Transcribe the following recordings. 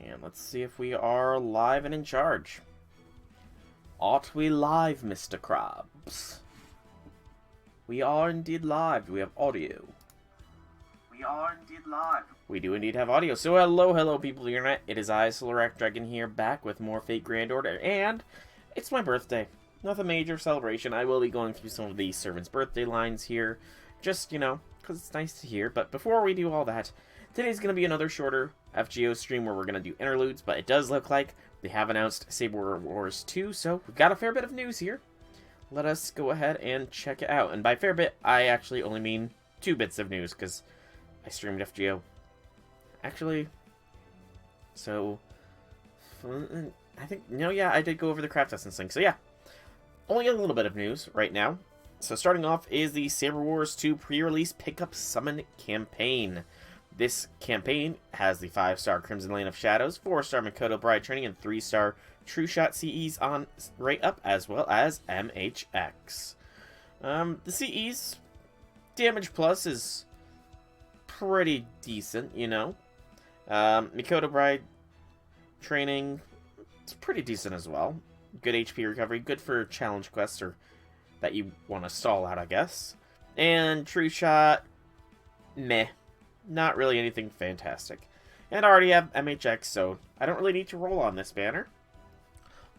And let's see if we are live and in charge. Ought we live, Mr. Krabs? We are indeed live. We have audio. We are indeed live. We do indeed have audio. So hello people of the internet. It is I, Solarac Dragon here, back with more Fate Grand Order. And it's my birthday. Nothing major celebration. I will be going through some of the servants' birthday lines here. Just, you know, because it's nice to hear. But before we do all that, today's going to be another shorter FGO stream where we're going to do interludes. But it does look like they have announced Saber Wars 2. So we've got a fair bit of news here. Let us go ahead and check it out. And by fair bit, I actually only mean 2 bits of news, because I streamed FGO. Actually, so, I think, no, yeah, I did go over the craft essence thing. So yeah, only a little bit of news right now. So starting off is the Saber Wars 2 pre-release pickup summon campaign. This campaign has the 5-star Crimson Lane of Shadows, 4-star Mikoto Bride Training, and 3-star True Shot CEs on right up, as well as MHX. The CEs damage plus is pretty decent, you know. Mikoto Bride Training, it's pretty decent as well. Good HP recovery, good for challenge quests or that you want to stall out, I guess. And True Shot, meh. Not really anything fantastic. And I already have MHX, so I don't really need to roll on this banner.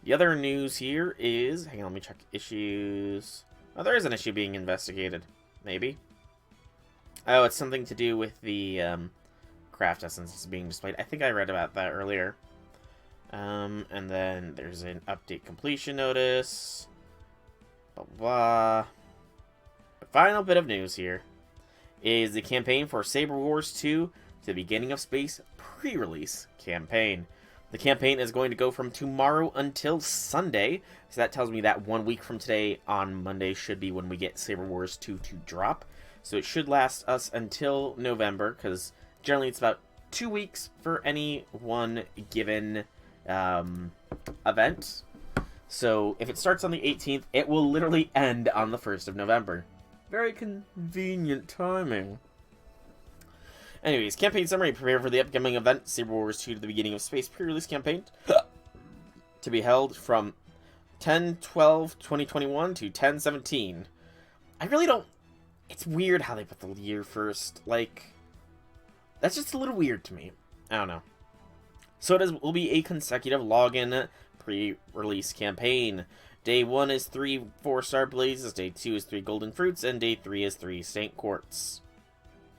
The other news here is... Hang on, let me check issues. Oh, there is an issue being investigated. Maybe. Oh, it's something to do with the craft essences being displayed. I think I read about that earlier. And then there's an update completion notice. Blah, blah. The final bit of news here is the campaign for Saber Wars 2 to the Beginning of Space pre-release campaign. The campaign is going to go from tomorrow until Sunday, so that tells me that 1 week from today on Monday should be when we get Saber Wars 2 to drop. So it should last us until November, because generally it's about 2 weeks for any one given event. So if it starts on the 18th, it will literally end on the 1st of November. Very convenient timing. Anyways, campaign summary. Prepare for the upcoming event, Saber Wars 2 to the Beginning of Space pre-release campaign. To be held from 10/12/2021 to 10/17. I really don't... It's weird how they put the year first. Like, that's just a little weird to me. I don't know. So it will be a consecutive login pre-release campaign. Day 1 is 3 4-star blazes, Day 2 is 3 golden fruits, and Day 3 is 3 Saint Quartz.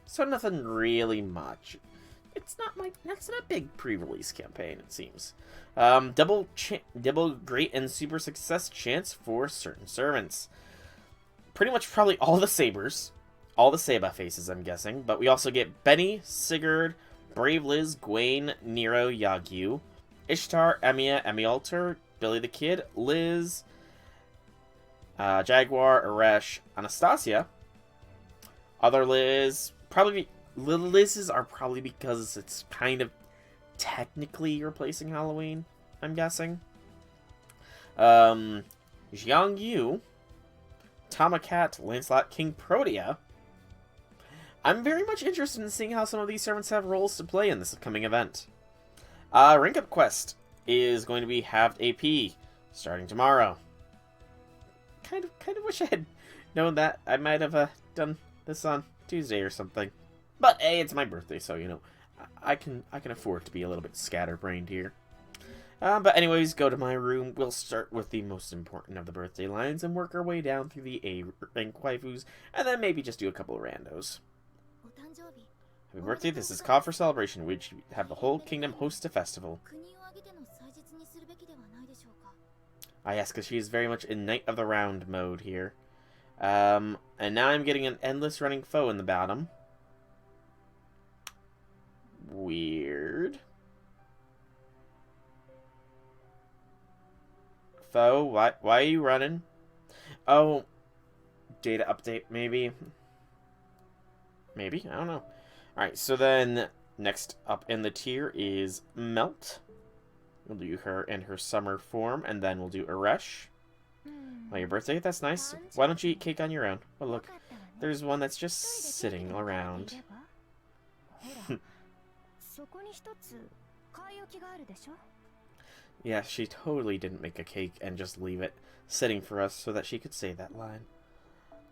So nothing really much. That's not a big pre-release campaign, it seems. Double great and super success chance for certain servants. Pretty much probably all the Sabers. All the Saba faces, I'm guessing. But we also get Benny, Sigurd, Brave Liz, Gwaine, Nero, Yagyu, Ishtar, Emiya, Emialter, Billy the Kid, Liz, Jaguar, Aresh, Anastasia. Other Liz, probably little Liz's are probably because it's kind of technically replacing Halloween, I'm guessing. Jiang Yu, Tomacat, Lancelot, King Protea. I'm very much interested in seeing how some of these servants have roles to play in this upcoming event. Rank Up Quest is going to be halved AP starting tomorrow. Kind of wish I had known that. I might have done this on Tuesday or something. But hey, it's my birthday, so you know, I can afford to be a little bit scatterbrained here. But anyways, go to my room. We'll start with the most important of the birthday lines and work our way down through the A rank waifus, and then maybe just do a couple of randos. Happy birthday, this is Call for Celebration, which have the whole kingdom host a festival. Yes, because she is very much in Knight of the Round mode here. And now I'm getting an endless running foe in the bottom. Weird. Foe, why are you running? Oh, data update, maybe? Maybe? I don't know. Alright, so then next up in the tier is Melt. We'll do her in her summer form, and then we'll do Aresh. Oh, your birthday? That's nice. Why don't you eat cake on your own? Oh, look. There's one that's just sitting around. Yeah, she totally didn't make a cake and just leave it sitting for us so that she could say that line.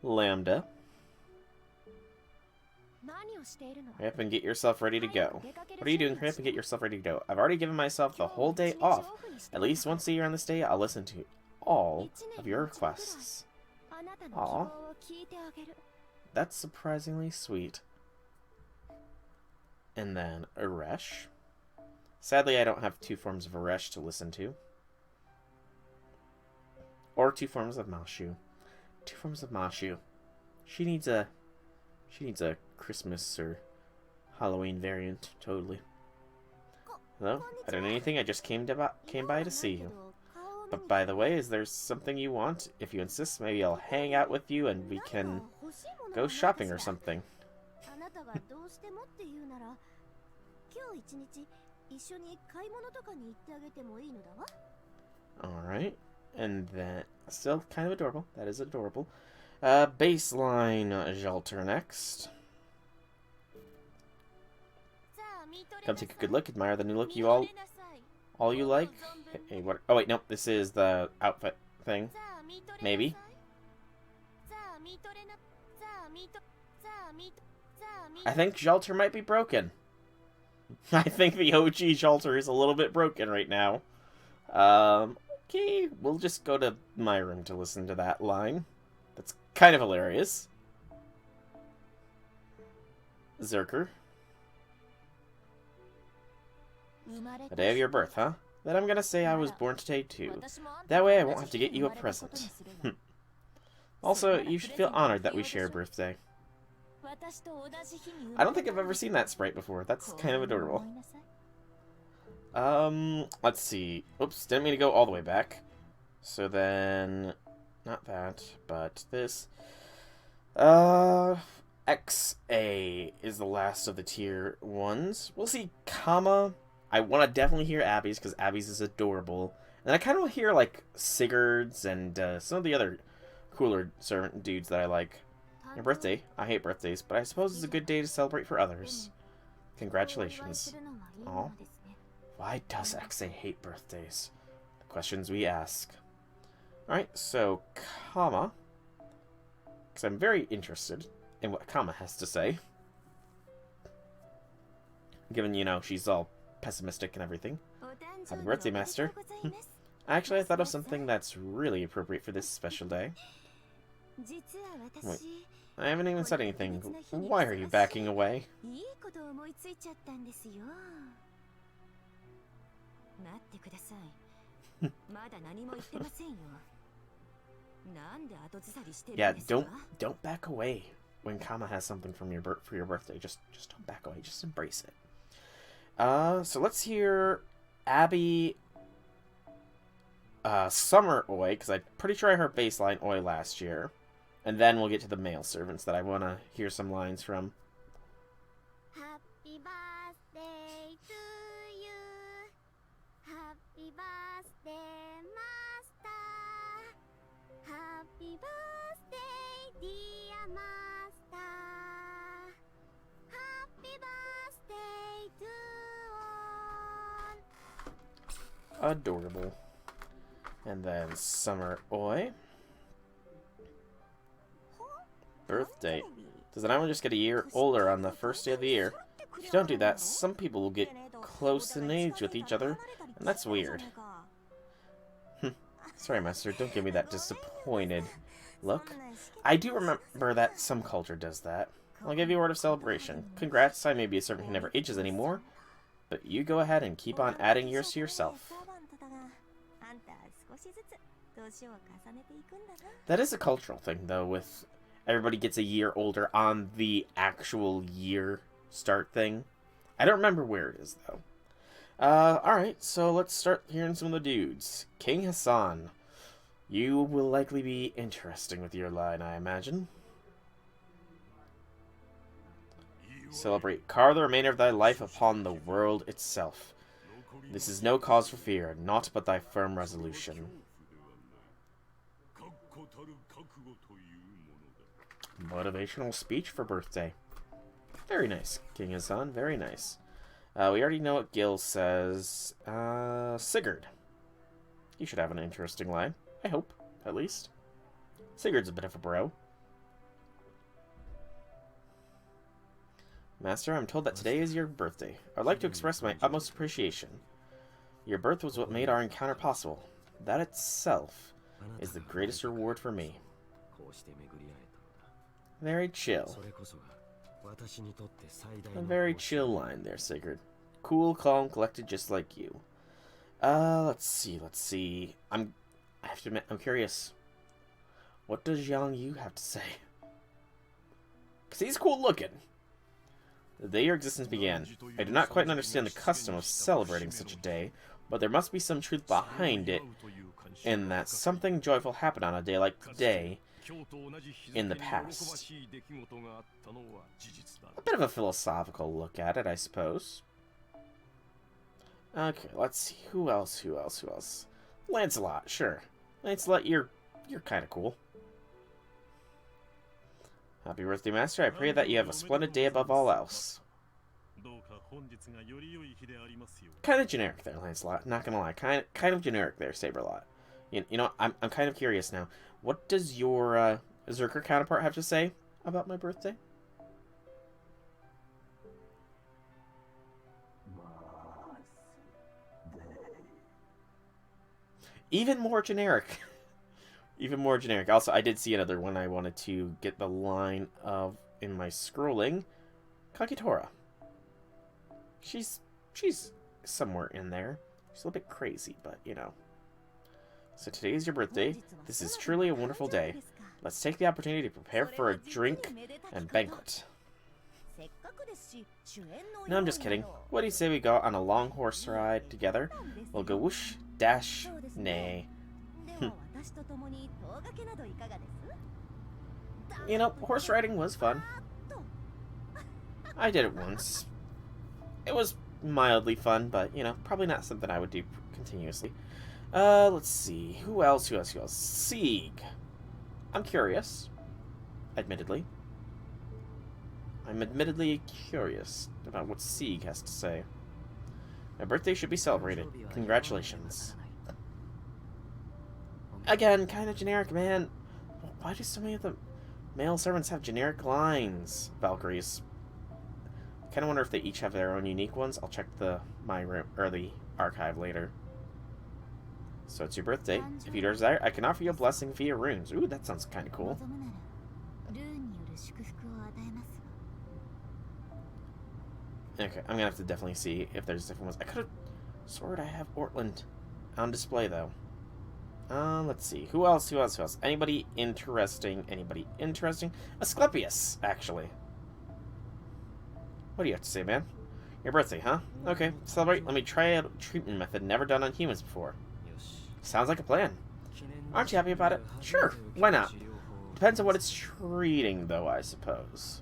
Lambda. Hurry up and get yourself ready to go. What are you doing? Hurry up and get yourself ready to go. I've already given myself the whole day off. At least once a year on this day, I'll listen to all of your requests. Aw. That's surprisingly sweet. And then Aresh. Sadly, I don't have two forms of Aresh to listen to. Or two forms of Mashu. Two forms of Mashu. She needs a Christmas or Halloween variant, totally. Hello? I don't know anything, I just came by to see you. But by the way, is there something you want? If you insist, maybe I'll hang out with you and we can go shopping or something. Alright. And then, still kind of adorable. That is adorable. Baseline Jalter next. Come take a good look, admire the new look you all you like. Hey, what? Oh wait, nope, this is the outfit thing. Maybe. I think Jalter might be broken. I think the OG Jalter is a little bit broken right now. Okay, we'll just go to my room to listen to that line. That's kind of hilarious. Zerker. The day of your birth, huh? Then I'm gonna say I was born today too. That way I won't have to get you a present. Also, you should feel honored that we share a birthday. I don't think I've ever seen that sprite before. That's kind of adorable. Let's see. Oops, didn't mean to go all the way back. So then, not that, but this. XA is the last of the tier 1s. We'll see Kama. I want to definitely hear Abby's, because Abby's is adorable. And I kind of hear, like, Sigurd's and some of the other cooler servant dudes that I like. Your birthday. I hate birthdays, but I suppose it's a good day to celebrate for others. Congratulations. Aw. Why does XA hate birthdays? The questions we ask. Alright, so Kama. Because I'm very interested in what Kama has to say. Given, you know, she's all pessimistic and everything. Happy birthday, Master. Actually, I thought of something that's really appropriate for this special day. Wait, I haven't even said anything. Why are you backing away? Yeah, don't back away when Kama has something from for your birthday. Just don't back away. Just embrace it. So let's hear Abby Summer Oi, because I'm pretty sure I heard baseline Oi last year. And then we'll get to the male servants that I want to hear some lines from. Happy birthday to you. Happy birthday, Master. Happy birthday, dear Master. Happy birthday to all. Adorable. And then Summer Oi. Birthday. Does anyone just get a year older on the first day of the year? If you don't do that, some people will get close in age with each other, and that's weird. Sorry, Master, don't give me that disappointed look. I do remember that some culture does that. I'll give you a word of celebration. Congrats, I may be a servant who never ages anymore, but you go ahead and keep on adding years to yourself. That is a cultural thing, though, with everybody gets a year older on the actual year start thing. I don't remember where it is, though. Alright, so let's start hearing some of the dudes. King Hassan. You will likely be interesting with your line, I imagine. Celebrate. Carve the remainder of thy life upon the world itself. This is no cause for fear, naught but thy firm resolution. Motivational speech for birthday. Very nice, King Hassan, very nice. We already know what Gil says. Sigurd. You should have an interesting line. I hope, at least. Sigurd's a bit of a bro. Master, I'm told that today is your birthday. I'd like to express my utmost appreciation. Your birth was what made our encounter possible. That itself is the greatest reward for me. Very chill. A very chill line there, Sigurd. Cool, calm, collected, just like you. Let's see. I have to admit, I'm curious. What does Yang Yu have to say? Because he's cool looking. The day your existence began, I do not quite understand the custom of celebrating such a day, but there must be some truth behind it, in that something joyful happened on a day like today in the past. A bit of a philosophical look at it, I suppose. Okay, let's see. Who else? Lancelot, sure. Lancelot, you're kind of cool. Happy birthday, Master. I pray that you have a splendid day above all else. Kind of generic there, Lancelot. Not gonna lie. Kind of generic there, Saberlot. You know, I'm kind of curious now. What does your Zerker counterpart have to say about my birthday? Even more generic. Even more generic. Also, I did see another one I wanted to get the line of in my scrolling. Kagetora. She's somewhere in there. She's a little bit crazy, but you know. So today is your birthday. This is truly a wonderful day. Let's take the opportunity to prepare for a drink and banquet. No, I'm just kidding. What do you say we go on a long horse ride together? We'll go whoosh, dash, nay. You know, horse riding was fun. I did it once. It was mildly fun, but, you know, probably not something I would do continuously. Let's see. Who else? Sieg. I'm curious. Admittedly. I'm admittedly curious about what Sieg has to say. My birthday should be celebrated. Congratulations. Again, kind of generic, man. Why do so many of the male servants have generic lines? Valkyries. I kind of wonder if they each have their own unique ones. I'll check the archive later. So it's your birthday. If you desire, I can offer you a blessing via runes. Ooh, that sounds kind of cool. Okay, I'm gonna have to definitely see if there's different ones. I could have sworn I have Ortland on display though. Let's see. Who else? Anybody interesting? Asclepius, actually. What do you have to say, man? Your birthday, huh? Okay, celebrate. Let me try out a treatment method never done on humans before. Sounds like a plan. Aren't you happy about it? Sure, why not? Depends on what it's treating, though, I suppose.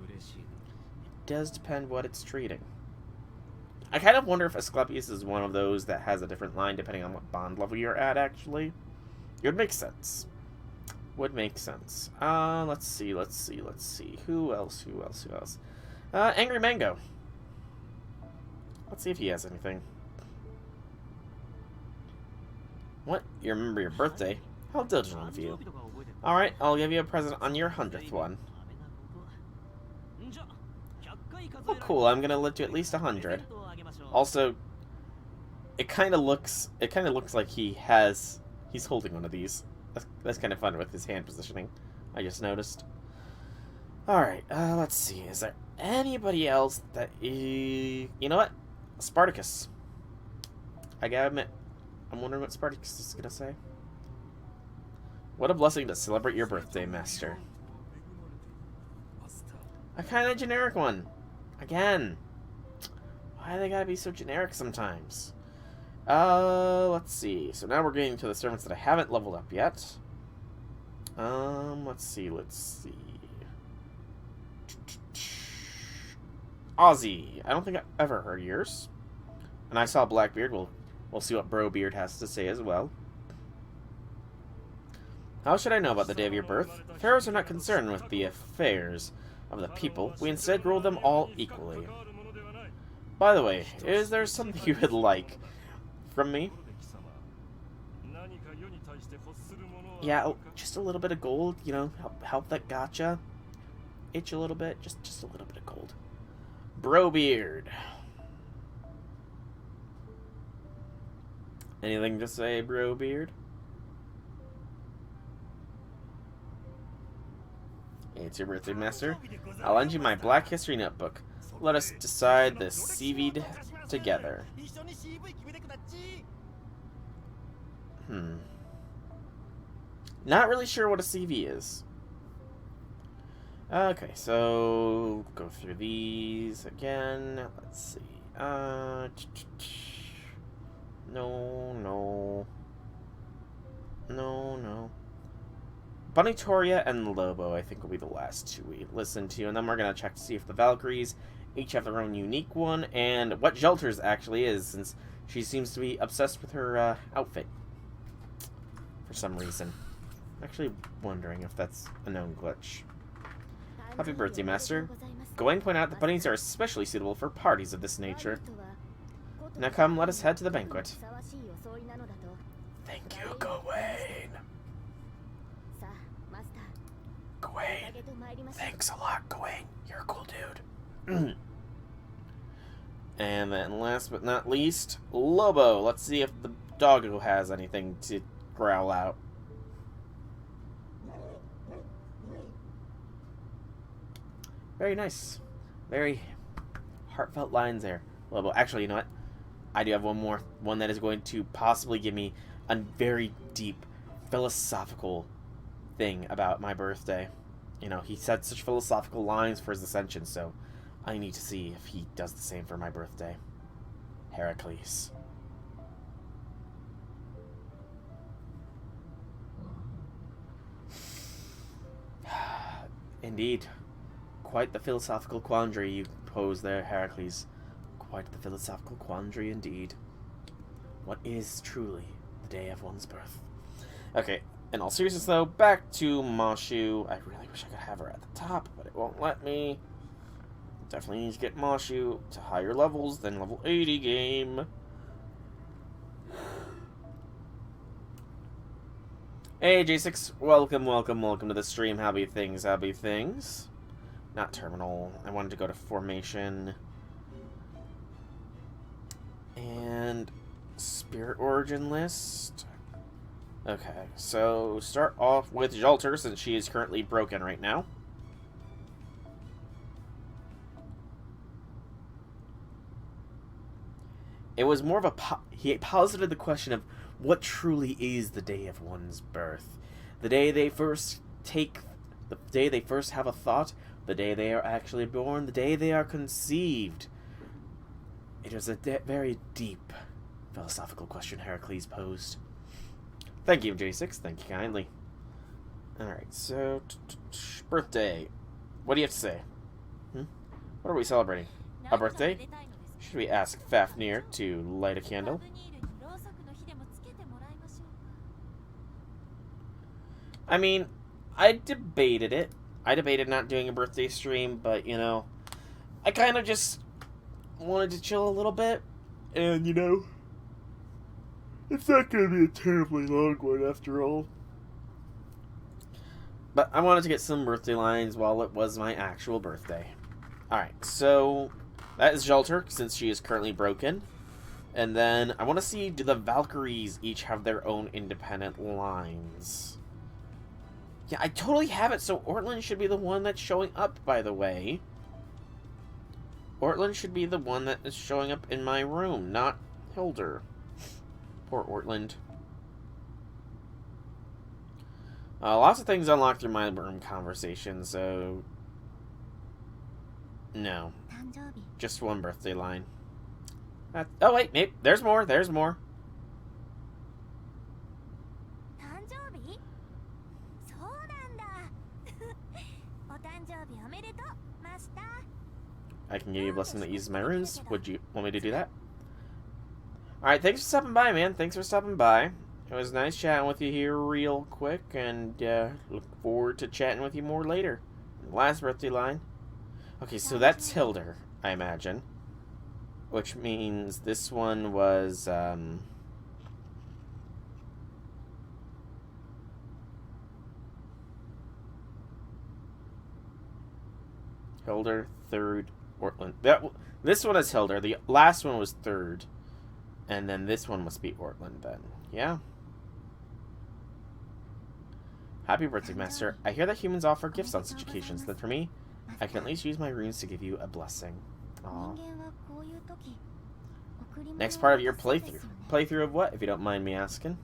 It does depend what it's treating. I kind of wonder if Asclepius is one of those that has a different line depending on what bond level you're at, actually. It would make sense. Let's see. Who else? Angry Mango. Let's see if he has anything. What? You remember your birthday? How diligent of you. Alright, I'll give you a present on your 100th one. Oh, cool. I'm gonna live to at least 100. Also, it kind of looks like he's holding one of these. That's kind of fun with his hand positioning. I just noticed. Alright, let's see. Is there anybody else that is... You know what? Spartacus. I gotta admit, I'm wondering what Spartacus is gonna say. What a blessing to celebrate your birthday, Master. A kind of generic one. Again. Why do they gotta be so generic sometimes? Let's see. So now we're getting to the servants that I haven't leveled up yet. Let's see. Ozzy. I don't think I've ever heard yours. And I saw Blackbeard. We'll see what Brobeard has to say as well. How should I know about the day of your birth? Pharaohs are not concerned with the affairs of the people. We instead rule them all equally. By the way, is there something you would like from me? Yeah, oh, just a little bit of gold, you know, help that gotcha. Itch a little bit, just a little bit of gold. Bro beard. Anything to say, bro beard? It's your birthday, master. I'll lend you my Black History notebook. Let us decide the CV together. Not really sure what a CV is. Okay, so go through these again. Let's see. No. Bunnytoria and Lobo, I think, will be the last two we listen to, and then we're gonna check to see if the Valkyries each have their own unique one, and what Jelter's actually is, since she seems to be obsessed with her outfit for some reason. I'm actually wondering if that's a known glitch. Happy birthday, Master. Gawain pointed out the bunnies are especially suitable for parties of this nature. Now come, let us head to the banquet. Thank you, Gawain. Gawain. Thanks a lot, Gawain. You're a cool dude. And then last but not least, Lobo. Let's see if the doggo has anything to growl out. Very nice. Very heartfelt lines there, Lobo. Actually, you know what? I do have one more. One that is going to possibly give me a very deep philosophical thing about my birthday. You know, he said such philosophical lines for his ascension, so I need to see if he does the same for my birthday. Heracles. Indeed. Quite the philosophical quandary you pose there, Heracles. Quite the philosophical quandary indeed. What is truly the day of one's birth? Okay, in all seriousness though, back to Moshu. I really wish I could have her at the top, but it won't let me. Definitely need to get Moshu to higher levels than level 80 game. Hey J6, welcome to the stream. Happy things. Not terminal. I wanted to go to formation. And spirit origin list. Okay, so start off with Jelter, since she is currently broken right now. It was more of a he posited the question of what truly is the day of one's birth. The day they first have a thought, the day they are actually born, the day they are conceived. It was a very deep philosophical question Heracles posed. Thank you, J6. Thank you kindly. Alright, so birthday. What do you have to say? What are we celebrating? A birthday? Should we ask Fafnir to light a candle? I mean, I debated it. I debated not doing a birthday stream, but, you know, I kind of just wanted to chill a little bit. And, you know, it's not going to be a terribly long one after all. But I wanted to get some birthday lines while it was my actual birthday. Alright, so that is Jelter, since she is currently broken. And then I want to see, do the Valkyries each have their own independent lines? Yeah, I totally have it, so Ortland should be the one that's showing up, by the way. Ortland should be the one that is showing up in my room, not Hilder. Poor Ortland. Lots of things unlocked through my room conversation, so... No. Just one birthday line. Oh, wait, there's more, I can give you a blessing that uses my runes. Would you want me to do that? Alright, thanks for stopping by, man. Thanks for stopping by. It was nice chatting with you here real quick, and look forward to chatting with you more later. Last birthday line. Okay, so that's Hilder, I imagine. which means this one was, Hilder, third, Ortland. This one is Hilder. The last one was third. And then this one must be Ortland then. Yeah. Happy birthday, Master. I hear that humans offer gifts on such occasions. Then for me, I can at least use my runes to give you a blessing. Aww. Next part of your playthrough. Playthrough of what, if you don't mind me asking?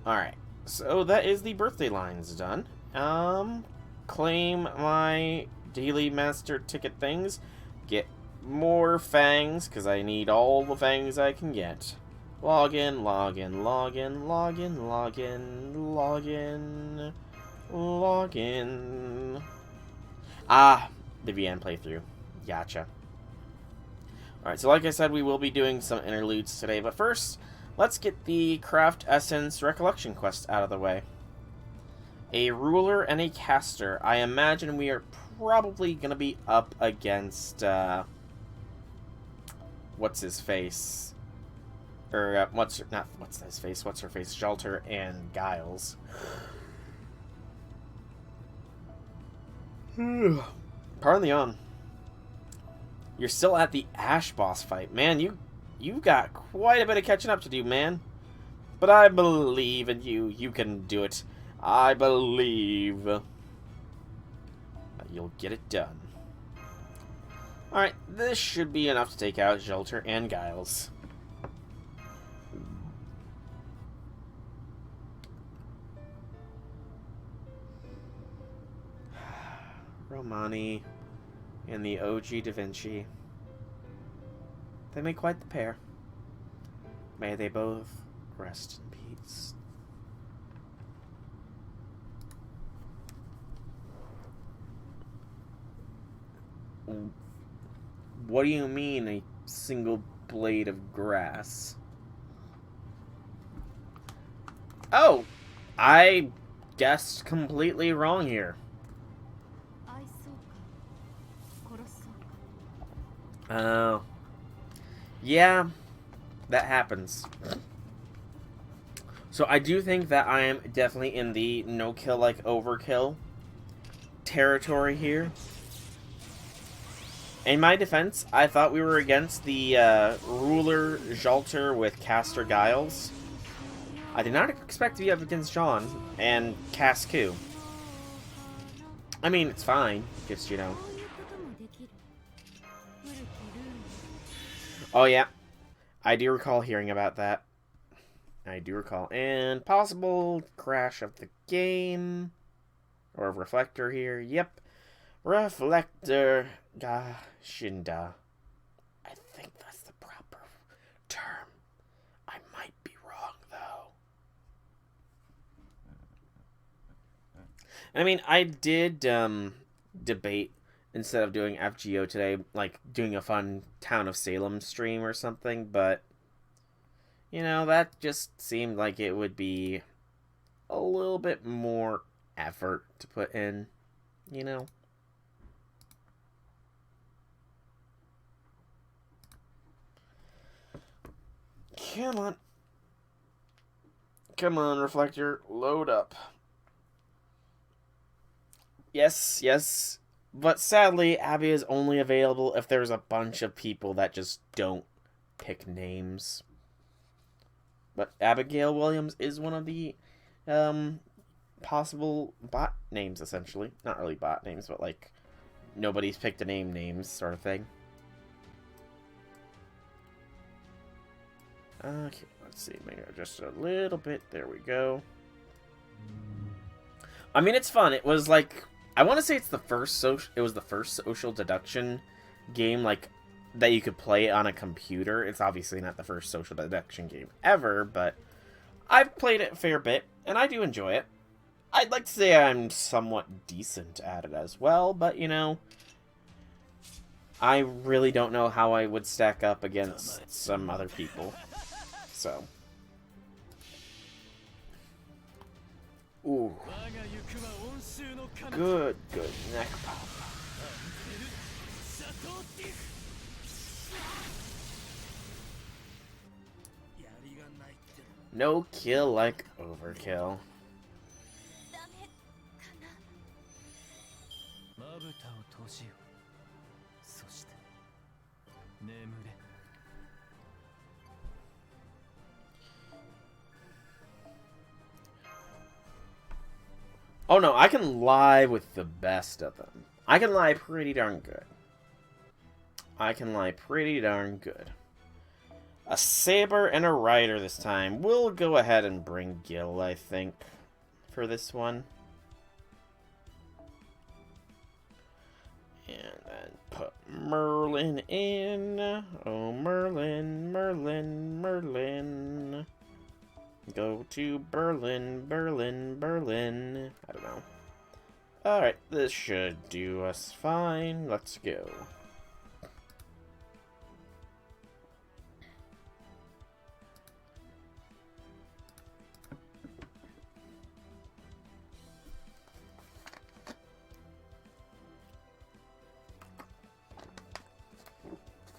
Alright. So that is the birthday lines done. Claim my daily master ticket things. Get more fangs, because I need all the fangs I can get. Log in, log in, log in, log in, log in, log in, log in. Ah, the VN playthrough. Gotcha. Alright, so like I said, we will be doing some interludes today, but first, let's get the Craft Essence Recollection quest out of the way. A ruler and a caster. I imagine we are probably going to be up against, what's his face? Or, what's her face? Shelter and Giles. Pardon the yawn. You're still at the Ash boss fight. Man, you've got quite a bit of catching up to do, man. But I believe in you. You can do it. I believe that you'll get it done. Alright, this should be enough to take out Shelter and Giles. Romani and the OG Da Vinci. They make quite the pair. May they both rest in peace. What do you mean, a single blade of grass? Oh! I guessed completely wrong here. Oh. Yeah, that happens. So I do think that I am definitely in the no kill like overkill territory here. In my defense, I thought we were against the ruler Jalter with caster Giles. I did not expect to be up against John and Cascu. I mean, it's fine, just, you know. Oh, yeah. I do recall hearing about that. I do recall. And possible crash of the game. Or reflector here. Yep. Reflector. Gashinda. I think that's the proper term. I might be wrong, though. I mean, I did debate, instead of doing FGO today, like doing a fun Town of Salem stream or something, but, you know, that just seemed like it would be a little bit more effort to put in, you know? Come on. Come on, Reflector, load up. Yes, yes. But sadly, Abby is only available if there's a bunch of people that just don't pick names. But Abigail Williams is one of the possible bot names, essentially. Not really bot names, but like nobody's picked a name names sort of thing. Okay, let's see. Maybe just a little bit. There we go. I mean, it's fun. It was like, I want to say it's the first social deduction game like that you could play on a computer. It's obviously not the first social deduction game ever, but I've played it a fair bit and I do enjoy it. I'd like to say I'm somewhat decent at it as well, but you know, I really don't know how I would stack up against some other people. So, ooh. Good neck pop. No kill like overkill. Oh no, I can lie with the best of them. I can lie pretty darn good. I can lie pretty darn good. A Saber and a Rider this time. We'll go ahead and bring Gil, I think, for this one. And then put Merlin in. Oh, Merlin, Merlin, Merlin. Go to Berlin, Berlin, Berlin. I don't know. Alright, this should do us fine. Let's go.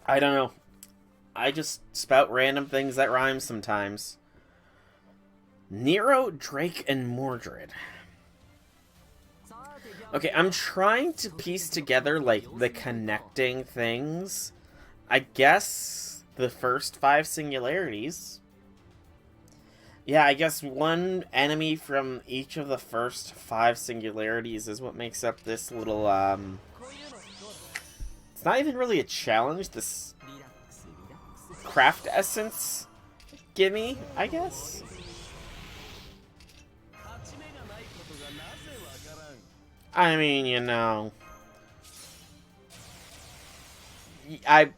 I don't know. I just spout random things that rhyme sometimes. Nero, Drake, and Mordred. Okay, I'm trying to piece together, like, the connecting things. I guess the first 5 singularities. Yeah, I guess one enemy from each of the first 5 singularities is what makes up this little, It's not even really a challenge, this craft essence gimme, I guess? I mean, you know, I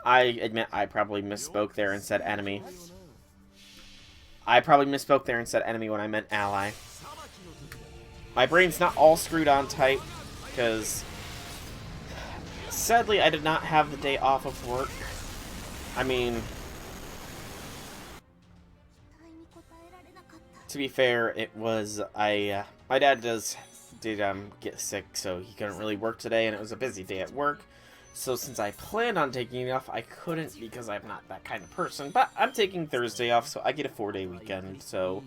admit I probably misspoke there and said enemy. I probably misspoke there and said enemy when I meant ally. My brain's not all screwed on tight, because sadly I did not have the day off of work. I mean, to be fair, it was, my dad did get sick, so he couldn't really work today, and it was a busy day at work. So since I planned on taking it off, I couldn't because I'm not that kind of person. But I'm taking Thursday off, so I get a 4-day weekend, so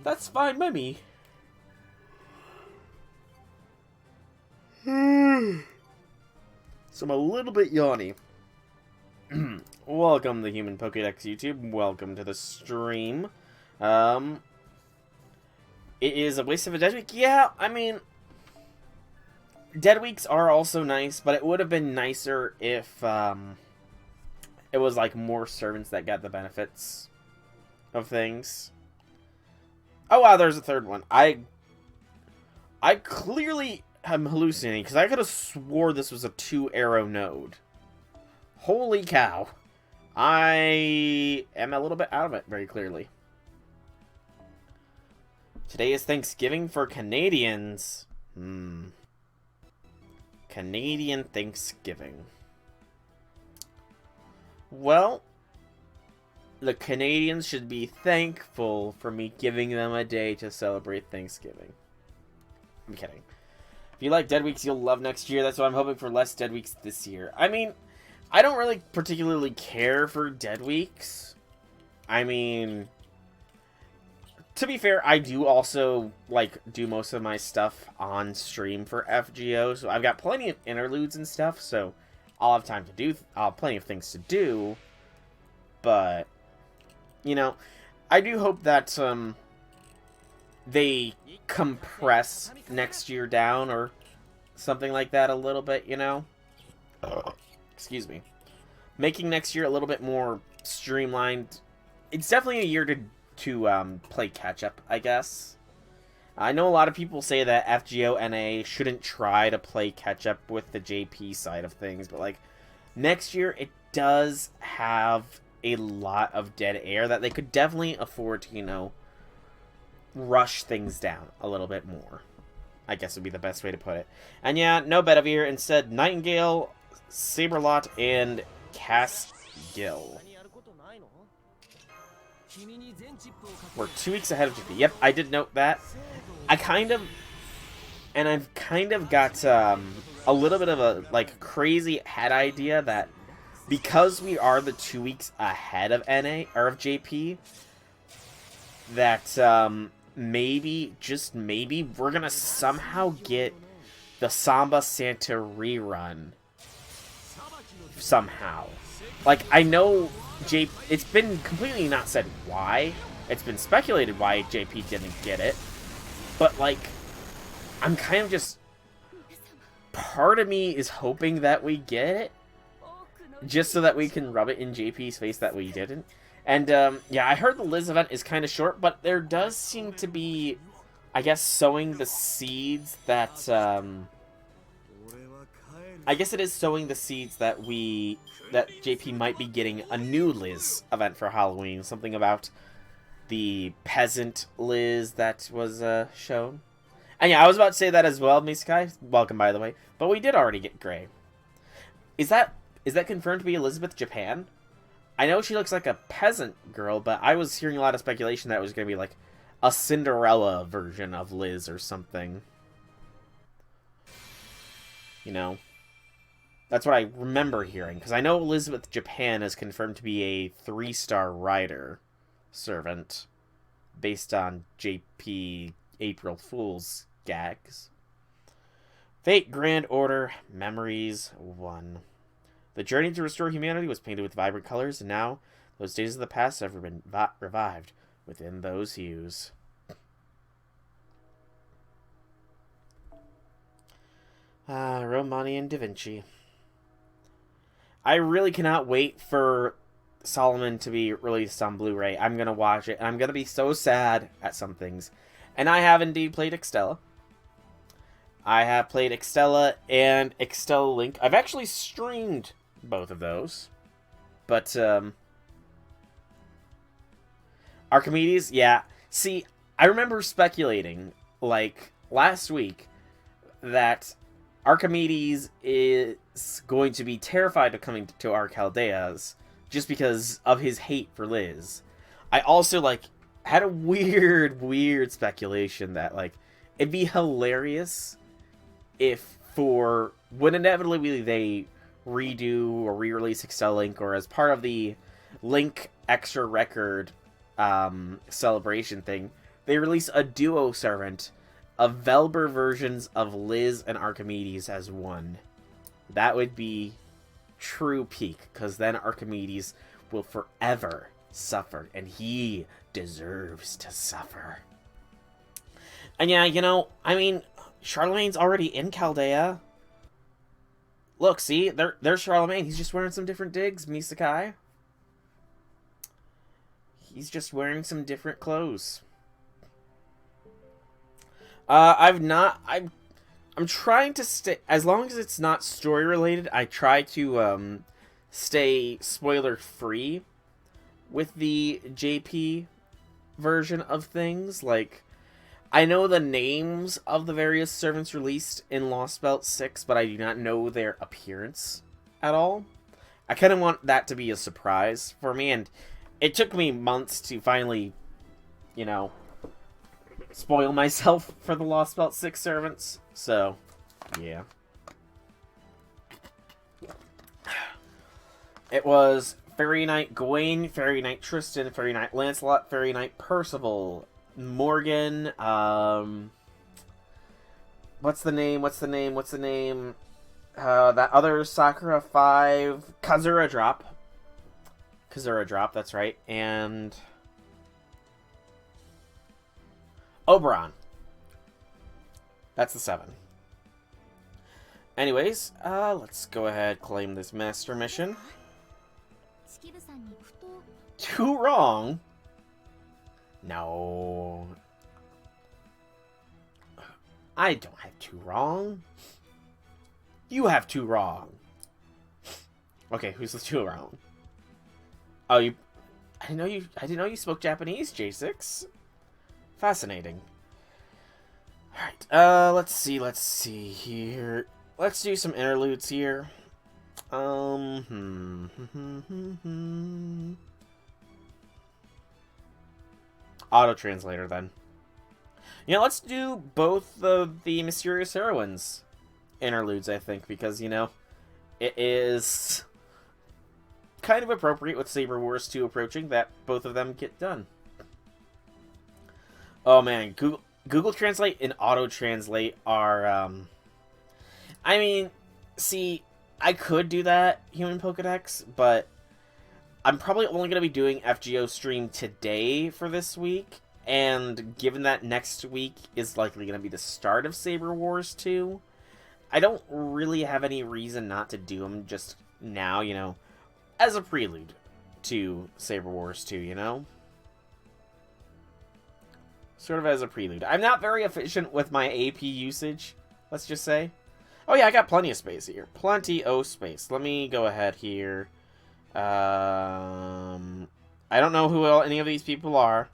that's fine by me. So I'm a little bit yawny. Welcome to Human Pokédex YouTube. Welcome to the stream. It is a waste of a dead week. Yeah, I mean, dead weeks are also nice, but it would have been nicer if it was like more servants that got the benefits of things. Oh wow, there's a third one. I clearly am hallucinating because I could have swore this was a 2-arrow node. Holy cow. I am a little bit out of it very clearly. Today is Thanksgiving for Canadians. Canadian Thanksgiving. Well, the Canadians should be thankful for me giving them a day to celebrate Thanksgiving. I'm kidding. If you like Dead Weeks, you'll love next year. That's why I'm hoping for less Dead Weeks this year. I mean, I don't really particularly care for Dead Weeks. I mean, to be fair, I do also, like, do most of my stuff on stream for FGO, so I've got plenty of interludes and stuff, so I'll have time to do, I'll have plenty of things to do, but, you know, I do hope that, they compress next year down, or something like that a little bit, you know? Excuse me. Making next year a little bit more streamlined. It's definitely a year to play catch-up, I guess. I know a lot of people say that FGO NA shouldn't try to play catch-up with the JP side of things, but, like, next year it does have a lot of dead air that they could definitely afford to, you know, rush things down a little bit more, I guess would be the best way to put it. And yeah, no Bedivere, instead Nightingale, Saberlot, and Casgill. We're 2 weeks ahead of GP. Yep, I did note that. I kind of And I've kind of got a little bit of a like crazy head idea that because we are the 2 weeks ahead of NA or of JP, that maybe, just maybe, we're gonna somehow get the Samba Santa rerun somehow. Like, I know it's been completely not said why. It's been speculated why JP didn't get it. But, like, I'm kind of just... part of me is hoping that we get it. Just so that we can rub it in JP's face that we didn't. And, yeah, I heard the Liz event is kind of short, but there does seem to be, I guess, sowing the seeds that, I guess it is sowing the seeds that that JP might be getting a new Liz event for Halloween. Something about the peasant Liz that was, shown. And yeah, I was about to say that as well, Misakai. Welcome, by the way. But we did already get Gray. Is that confirmed to be Elizabeth Japan? I know she looks like a peasant girl, but I was hearing a lot of speculation that it was going to be like a Cinderella version of Liz or something. You know? That's what I remember hearing, because I know Elizabeth Japan is confirmed to be a 3-star rider servant based on JP April Fool's gags. Fate Grand Order Memories 1. The journey to restore humanity was painted with vibrant colors, and now those days of the past have been revived within those hues. Romani and Da Vinci. I really cannot wait for Solomon to be released on Blu-ray. I'm going to watch it, and I'm going to be so sad at some things. And I have indeed played Extella. I have played Extella and Extella Link. I've actually streamed both of those. But, Archimedes, yeah. See, I remember speculating, like, last week, that Archimedes is going to be terrified of coming to our Chaldeas just because of his hate for Liz. I also, like, had a weird speculation that, like, it'd be hilarious if when inevitably they redo or re-release Extella Link, or as part of the Link Extra Record celebration thing, they release a duo servant of Velber versions of Liz and Archimedes as one. That would be true peak, because then Archimedes will forever suffer, and he deserves to suffer. And yeah, you know, I mean, Charlemagne's already in Chaldea. Look, see, there's Charlemagne. He's just wearing some different digs, Misakai. He's just wearing some different clothes. I'm trying to stay, as long as it's not story related, I try to, stay spoiler free with the JP version of things. Like, I know the names of the various servants released in Lost Belt 6, but I do not know their appearance at all. I kind of want that to be a surprise for me, and it took me months to finally, you know, spoil myself for the Lost Belt 6 servants. So, yeah. It was Fairy Knight Gawain, Fairy Knight Tristan, Fairy Knight Lancelot, Fairy Knight Percival, Morgan, what's the name? That other Sakura 5, Kazura Drop, that's right, and Oberon. That's the 7. Anyways, let's go ahead, claim this master mission. 2 wrong? No. I don't have 2 wrong. You have 2 wrong. Okay, who's the 2 wrong? Oh, you... I didn't know you spoke Japanese, J6. Fascinating. Alright, let's see here. Let's do some interludes here. Auto-translator, then. You know, let's do both of the Mysterious Heroines interludes, I think, because, you know, it is kind of appropriate with Saber Wars 2 approaching that both of them get done. Oh man, Google Translate and Auto Translate are, I mean, see, I could do that, Human Pokedex, but I'm probably only going to be doing FGO stream today for this week, and given that next week is likely going to be the start of Saber Wars 2, I don't really have any reason not to do them just now, you know, as a prelude to Saber Wars 2, you know? Sort of as a prelude. I'm not very efficient with my AP usage, let's just say. Oh yeah, I got plenty of space here. Plenty of space. Let me go ahead here. I don't know who any of these people are.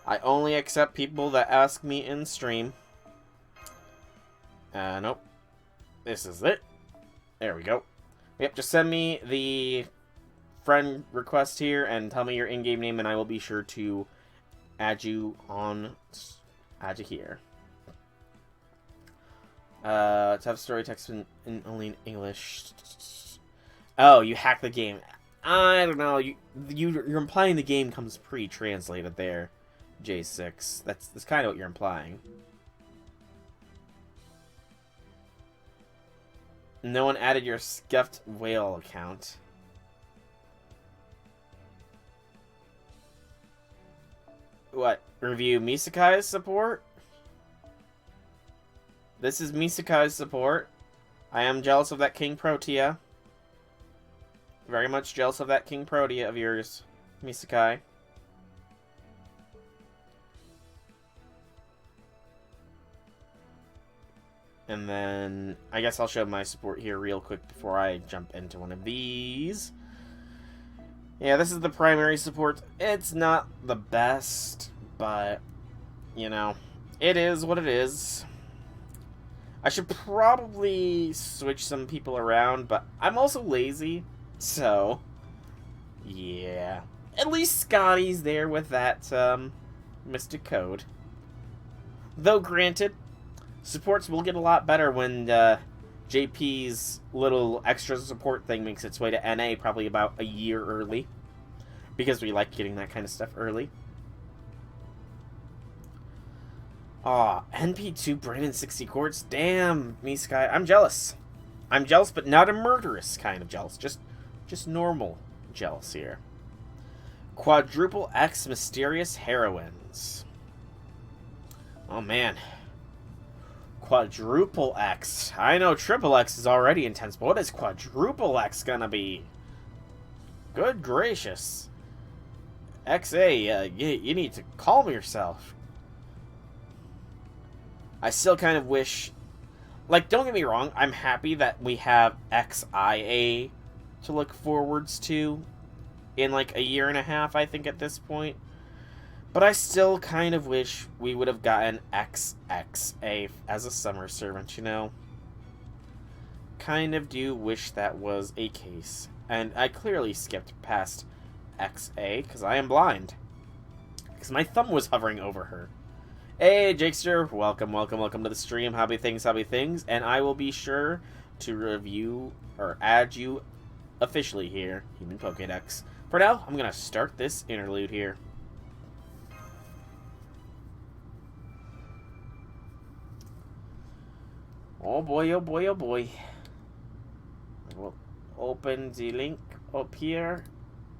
I only accept people that ask me in stream. Nope. This is it. There we go. Yep, just send me the friend request here and tell me your in-game name and I will be sure to add you here. To have story text only in English. Oh, you hacked the game. I don't know. You're implying the game comes pre-translated there, J6. That's kind of what you're implying. No one added your scuffed whale account. What? Review Misakai's support? This is Misakai's support. I am jealous of that King Protea. Very much jealous of that King Protea of yours, Misakai. And then, I guess I'll show my support here real quick before I jump into one of these. Yeah, this is the primary support. It's not the best, but, you know, it is what it is. I should probably switch some people around, but I'm also lazy, so, yeah. At least Scotty's there with that, Mystic Code. Though, granted, supports will get a lot better when JP's little extra support thing makes its way to NA probably about a year early. Because we like getting that kind of stuff early. Aw, NP2 Brandon 60 quartz. Damn, me Sky. I'm jealous. I'm jealous, but not a murderous kind of jealous. Just normal jealous here. Quadruple X Mysterious Heroines. Oh man. Quadruple X. I know Triple X is already intense, but what is Quadruple X gonna be? Good gracious. XA, you need to calm yourself. I still kind of wish... Like, don't get me wrong, I'm happy that we have XIA to look forwards to in, like, a year and a half, I think, at this point. But I still kind of wish we would have gotten XXA as a summer servant, you know? Kind of do wish that was a case. And I clearly skipped past XA, because I am blind. Because my thumb was hovering over her. Hey, Jakester, welcome to the stream. Hobby things, and I will be sure to review, or add you officially here, Human Pokedex. For now, I'm going to start this interlude here. Oh boy, oh boy, oh boy. I will open the link up here.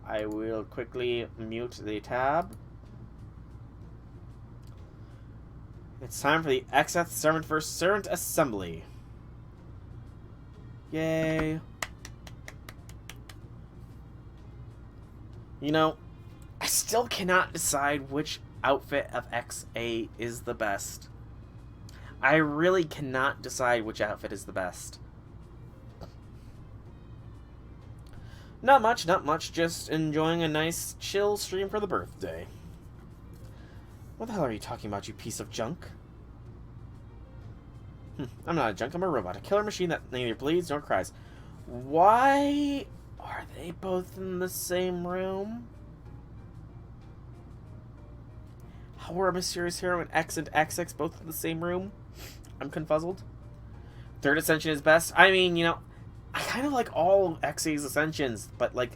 I will quickly mute the tab. It's time for the XF Servant First Servant Assembly. Yay. You know, I still cannot decide which outfit of XA is the best. I really cannot decide which outfit is the best. Not much, just enjoying a nice chill stream for the birthday. What the hell are you talking about, you piece of junk? I'm not a junk, I'm a robot. A killer machine that neither bleeds nor cries. Why are they both in the same room? How are a mysterious hero and X and XX both in the same room? I'm confuzzled. Third ascension is best. I mean, you know, I kind of like all XA's ascensions, but like,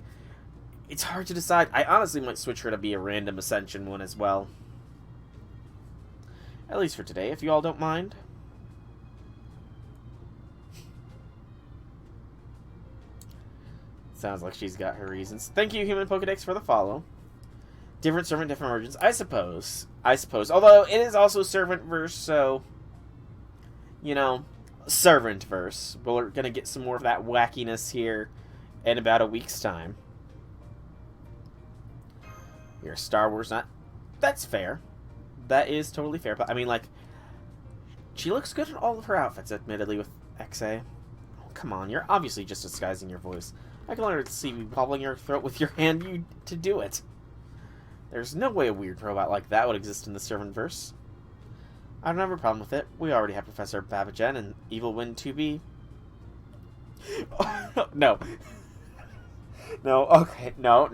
it's hard to decide. I honestly might switch her to be a random ascension one as well. At least for today, if you all don't mind. Sounds like she's got her reasons. Thank you, Human Pokedex, for the follow. Different servant, different origins. I suppose. Although, it is also servant verse, so... You know, servant verse. We're gonna get some more of that wackiness here in about a week's time. You're a Star Wars nut. That's fair. That is totally fair. But, I mean, like... She looks good in all of her outfits, admittedly, with XA. Oh, come on. You're obviously just disguising your voice. I can learn to see you wobbling your throat with your hand to do it. There's no way a weird robot like that would exist in the servant verse. I don't have a problem with it. We already have Professor Babagen and Evil Wind 2B. Oh, no. No, okay. No.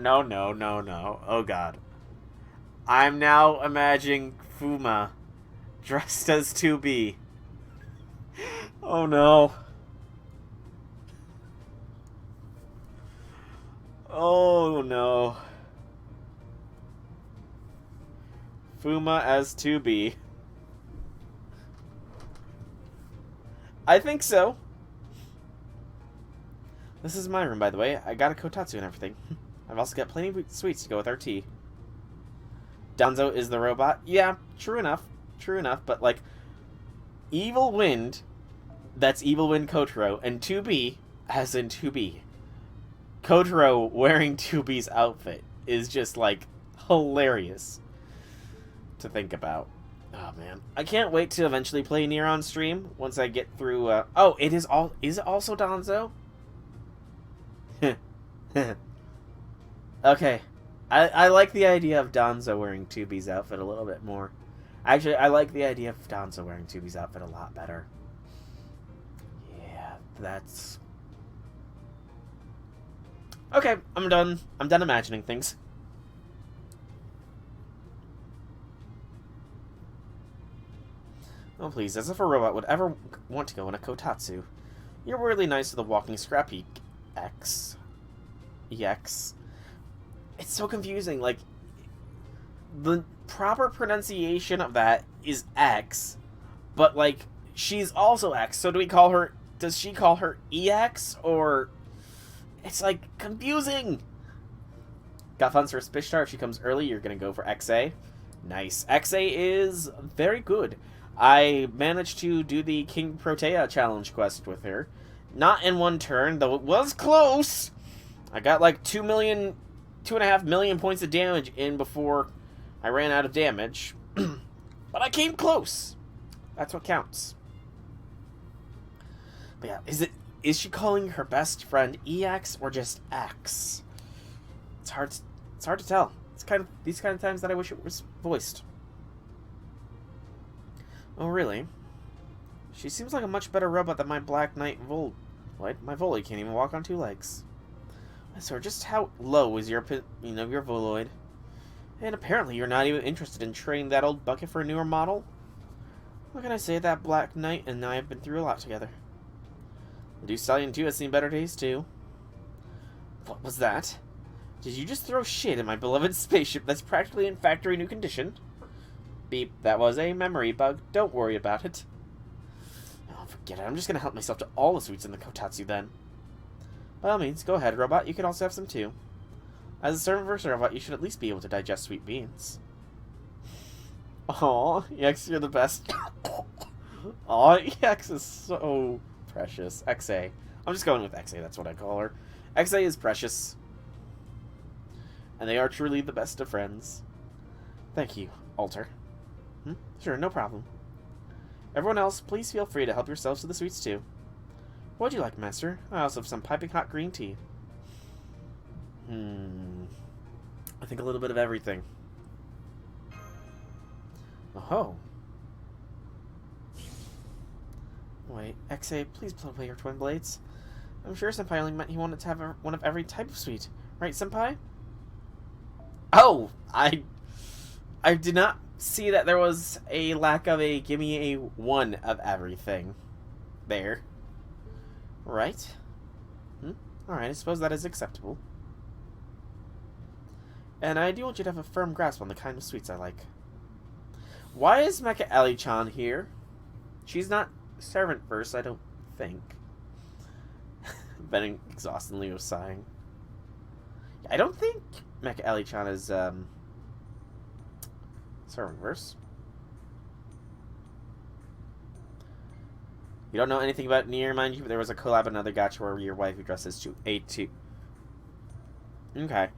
Oh, God. I'm now imagining Fuma dressed as 2B. Oh, no. Oh, no. Fuma as 2B. I think so. This is my room, by the way. I got a kotatsu and everything. I've also got plenty of sweets to go with our tea. Danzo is the robot. Yeah, true enough. True enough, but like... Evil Wind, that's Evil Wind Kotaro, and 2B, as in 2B. Kotaro wearing 2B's outfit is just, like, hilarious to think about. Oh, man. I can't wait to eventually play Nier on stream once I get through, Oh, it is all... Is it also Danzo? Okay. I like the idea of Danzo wearing 2B's outfit a little bit more. Actually, I like the idea of Danzo wearing 2B's outfit a lot better. Yeah, that's... Okay, I'm done. I'm done imagining things. Oh, please, as if a robot would ever want to go in a kotatsu. You're weirdly nice to the walking scrap heap, X. EX. It's so confusing, like... The proper pronunciation of that is X, but, like, she's also X, so do we call her... Does she call her EX, or... It's, like, confusing! Got funds for a Spish Star. If she comes early, you're gonna go for XA. Nice. XA is very good. I managed to do the King Protea challenge quest with her. Not in one turn, though it was close! I got, like, 2.5 million points of damage in before I ran out of damage. But I came close! That's what counts. But yeah, is she calling her best friend EX or just X? It's hard to tell. It's these kind of times that I wish it was voiced. Oh, really? She seems like a much better robot than my Black Knight What? My Volley can't even walk on 2 legs. So just how low is your opinion of your Voloid? And apparently you're not even interested in trading that old bucket for a newer model? What can I say? That Black Knight and I have been through a lot together. The Dew Stallion 2 has seen better days, too. What was that? Did you just throw shit at my beloved spaceship that's practically in factory new condition? Beep, that was a memory bug. Don't worry about it. Oh, forget it. I'm just gonna help myself to all the sweets in the kotatsu, then. By all means, go ahead, robot. You can also have some, too. As a servant versus robot, you should at least be able to digest sweet beans. Aw, EX, you're the best. Aw, EX is so precious. XA. I'm just going with XA, that's what I call her. XA is precious. And they are truly the best of friends. Thank you, Alter. Sure, no problem. Everyone else, please feel free to help yourselves to the sweets, too. What would you like, Master? I also have some piping hot green tea. I think a little bit of everything. Oh. Wait, XA, please play away your twin blades. I'm sure Senpai only meant he wanted to have one of every type of sweet. Right, Senpai? Oh! I did not see that there was a lack of a give me a 1 of everything there. Right? Alright, I suppose that is acceptable. And I do want you to have a firm grasp on the kind of sweets I like. Why is Mecha Ellie-chan here? She's not servant first, I don't think. Ben exhaustingly was sighing. I don't think Mecha Ellie-chan is, servant verse. You don't know anything about Nier, mind you, but there was a collab another gacha where your wife dresses to A2. Okay.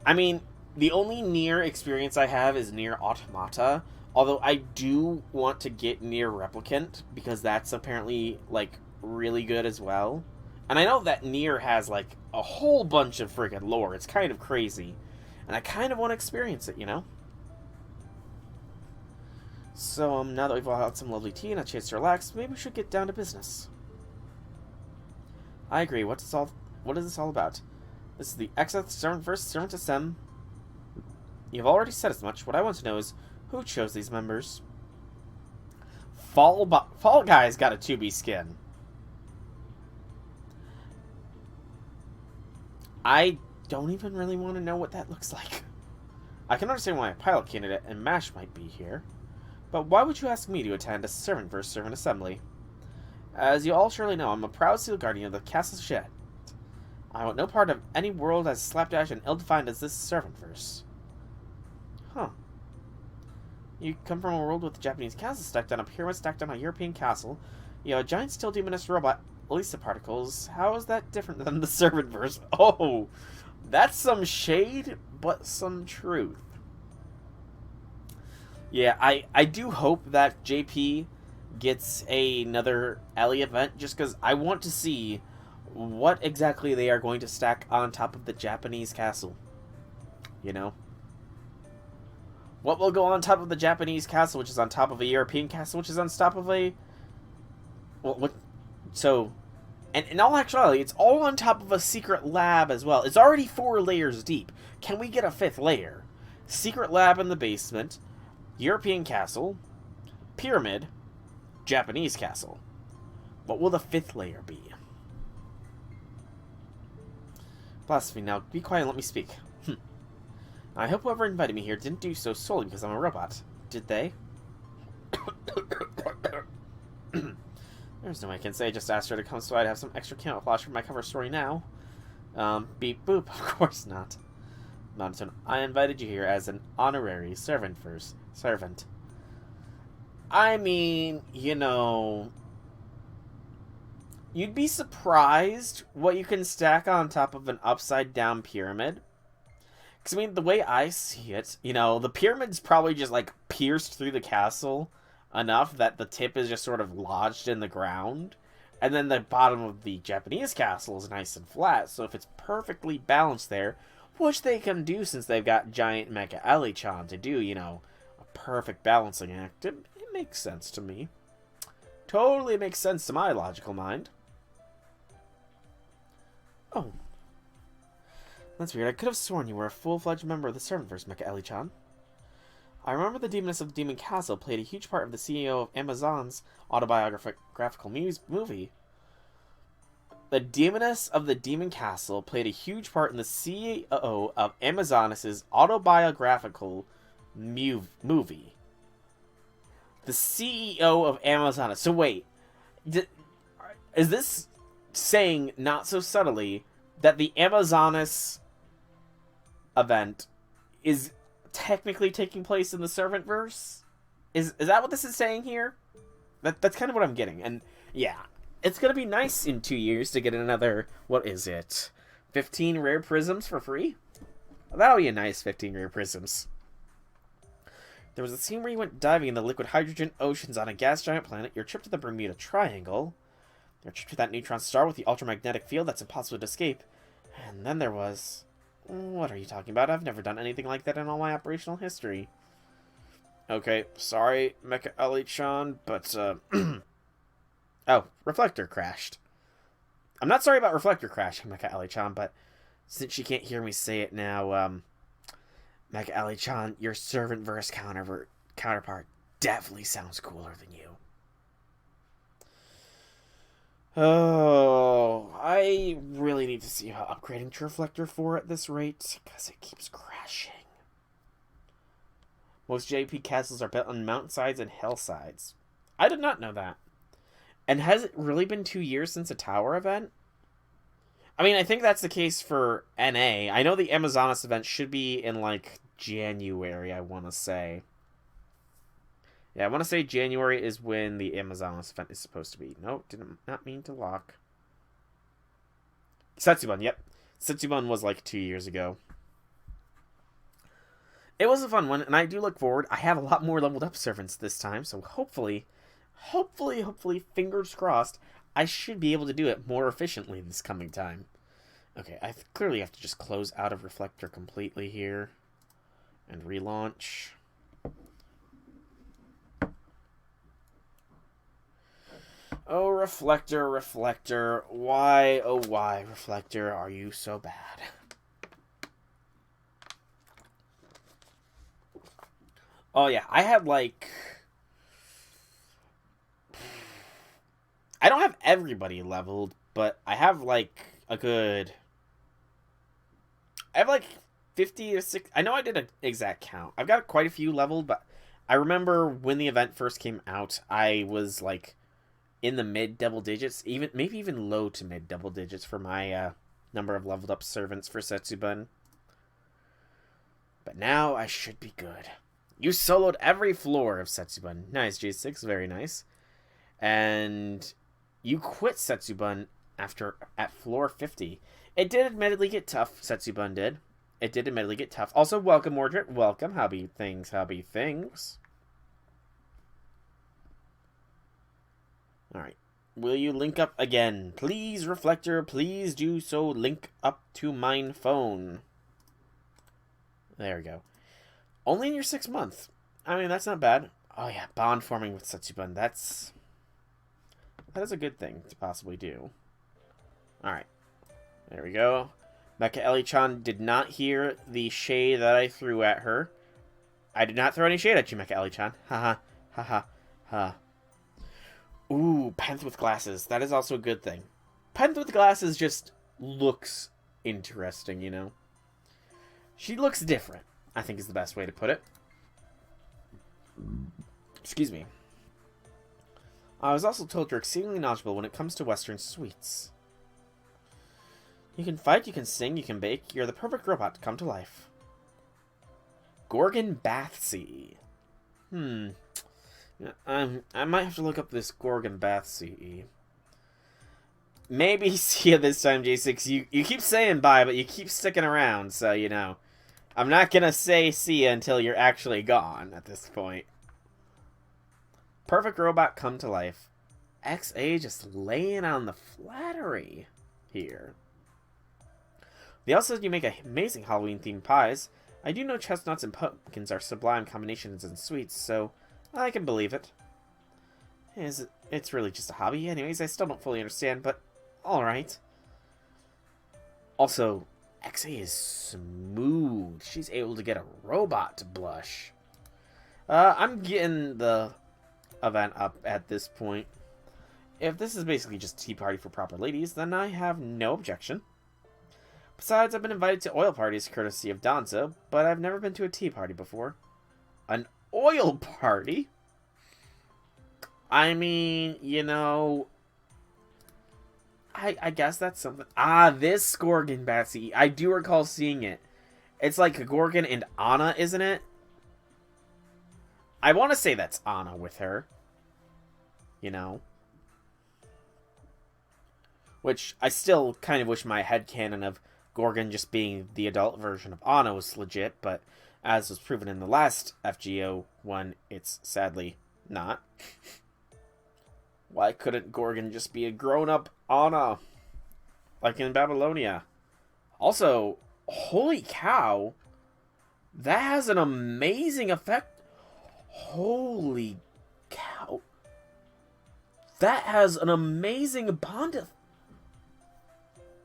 I mean, the only Nier experience I have is Nier Automata, although I do want to get Nier Replicant, because that's apparently, like, really good as well. And I know that Nier has, like, a whole bunch of friggin' lore. It's kind of crazy. And I kind of want to experience it, you know? So, now that we've all had some lovely tea and a chance to relax, maybe we should get down to business. I agree. What is this all about? This is the Xth Servant vs. Servant SM. You've already said as much. What I want to know is, who chose these members? Fall Guy's got a 2B skin. I don't even really want to know what that looks like. I can understand why a pilot candidate and MASH might be here. But why would you ask me to attend a servant vs. servant assembly? As you all surely know, I'm a proud seal guardian of the Castle Shed. I want no part of any world as slapdash and ill-defined as this servant verse. Huh. You come from a world with a Japanese castle stacked on a pyramid stacked on a European castle. You have a giant steel demonist robot, Elisa particles. How is that different than the servant verse? Oh, that's some shade, but some truth. Yeah, I do hope that JP gets another Ellie event, just because I want to see what exactly they are going to stack on top of the Japanese castle. You know? What will go on top of the Japanese castle, which is on top of a European castle, which is on top of a... Well, what... So... And in all actuality, it's all on top of a secret lab as well. It's already 4 layers deep. Can we get a 5th layer? Secret lab in the basement... European castle, pyramid, Japanese castle. What will the 5th layer be? Blasphemy, now be quiet and let me speak. I hope whoever invited me here didn't do so solely because I'm a robot. Did they? There's no way I can say. I just asked her to come so I'd have some extra camouflage for my cover story now. Beep boop. Of course not. Monotone. I invited you here as an honorary servant first. Servant. I mean, you know... You'd be surprised what you can stack on top of an upside-down pyramid. Because, I mean, the way I see it, you know, the pyramid's probably just, like, pierced through the castle enough that the tip is just sort of lodged in the ground. And then the bottom of the Japanese castle is nice and flat, so if it's perfectly balanced there, which they can do since they've got giant Mecha Ellie-chan to do, you know, a perfect balancing act, it makes sense to me. Totally makes sense to my logical mind. Oh. That's weird. I could have sworn you were a full-fledged member of the Servantverse, Mecha Ellie-chan. I remember the Demoness of the Demon Castle played a huge part of the CEO of Amazon's autobiographical movie. The Demoness of the Demon Castle played a huge part in the CEO of Amazon's autobiographical movie. The CEO of Amazon. So wait, is this saying, not so subtly, that the Amazonas event is technically taking place in the Servantverse? Is that what this is saying here? That's kind of what I'm getting. And yeah, it's gonna be nice in 2 years to get another, what is it, 15 rare prisms for free? That'll be a nice 15 rare prisms. There was a scene where you went diving in the liquid hydrogen oceans on a gas giant planet, your trip to the Bermuda Triangle, your trip to that neutron star with the ultramagnetic field that's impossible to escape, and then there was... What are you talking about? I've never done anything like that in all my operational history. Okay, sorry, Mecha Ellie-chan, but, Oh, Reflector crashed. I'm not sorry about Reflector crashing, Mecha Ellie-chan, but since she can't hear me say it now, Mecha Ellie-chan, your Servantverse counterpart definitely sounds cooler than you. Oh, I really need to see how upgrading to Reflector 4 at this rate, because it keeps crashing. Most JP castles are built on mountainsides and hillsides. I did not know that. And has it really been 2 years since a tower event? I mean, I think that's the case for NA. I know the Amazonas event should be in, like, January, I want to say. Yeah, I want to say January is when the Amazonas event is supposed to be. Nope, did not mean to lock. Setsuban, yep. Setsuban was, like, 2 years ago. It was a fun one, and I do look forward. I have a lot more leveled up servants this time, so hopefully, fingers crossed, I should be able to do it more efficiently this coming time. Okay, I clearly have to just close out of Reflector completely here. And relaunch. Oh, Reflector, Reflector. Why, oh why, Reflector, are you so bad? Oh yeah, I had like... I don't have everybody leveled, but I have like a good... I have like 50 or 60... I know I did an exact count. I've got quite a few leveled, but I remember when the event first came out, I was like in the mid double digits, maybe even low to mid double digits for my number of leveled up servants for Setsuban. But now I should be good. You soloed every floor of Setsuban. Nice, J6, very nice. And you quit Setsuban at floor 50. It did admittedly get tough, Setsuban did. It did admittedly get tough. Also, welcome, Mordred. Welcome. How be things? How be things? Alright. Will you link up again? Please, Reflector, please do so. Link up to mine phone. There we go. Only in your 6th month. I mean, that's not bad. Oh yeah, bond forming with Setsuban. That is a good thing to possibly do. Alright. There we go. Mecha Ellie-chan did not hear the shade that I threw at her. I did not throw any shade at you, Mecha Ellie-chan. Haha. Haha. Ha. Ooh, Penth with glasses. That is also a good thing. Penth with glasses just looks interesting, you know? She looks different, I think is the best way to put it. Excuse me. I was also told you're exceedingly knowledgeable when it comes to Western sweets. You can fight, you can sing, you can bake. You're the perfect robot to come to life. Gorgon Bathsea. I might have to look up this Gorgon Bathsea. Maybe see you this time, J6. You keep saying bye, but you keep sticking around, so, you know. I'm not gonna say see ya until you're actually gone at this point. Perfect robot come to life. XA just laying on the flattery here. They also said you make amazing Halloween-themed pies. I do know chestnuts and pumpkins are sublime combinations in sweets, so I can believe it. It's really just a hobby. Anyways, I still don't fully understand, but alright. Also, XA is smooth. She's able to get a robot to blush. I'm getting the event up at this point. If this is basically just a tea party for proper ladies, then I have no objection. Besides, I've been invited to oil parties courtesy of Danza, but I've never been to a tea party before. An oil party? I mean, you know... I guess that's something... Ah, this Gorgon Batsy. I do recall seeing it. It's like Gorgon and Anna, isn't it? I want to say that's Anna with her. You know? Which, I still kind of wish my headcanon of Gorgon just being the adult version of Anna was legit, but as was proven in the last FGO one, it's sadly not. Why couldn't Gorgon just be a grown-up Anna? Like in Babylonia. Also, holy cow, that has an amazing effect. Holy cow. That has an amazing bond.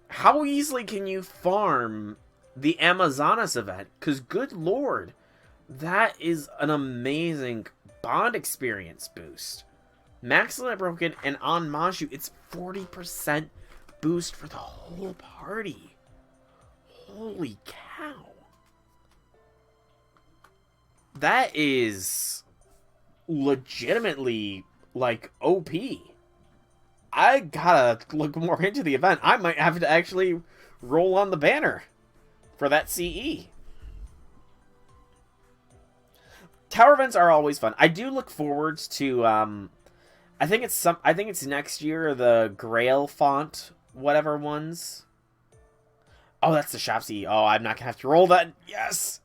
How easily can you farm the Amazonas event? Because good lord, That is an amazing bond experience boost. Max Limit Broken and on Maju, it's 40% boost for the whole party. Holy cow. That is legitimately, like, OP. I gotta look more into the event. I might have to actually roll on the banner for that CE. Tower events are always fun. I do look forward to, I think it's next year, the Grail font, whatever ones. Oh, that's the shop CE. Oh, I'm not gonna have to roll that. Yes!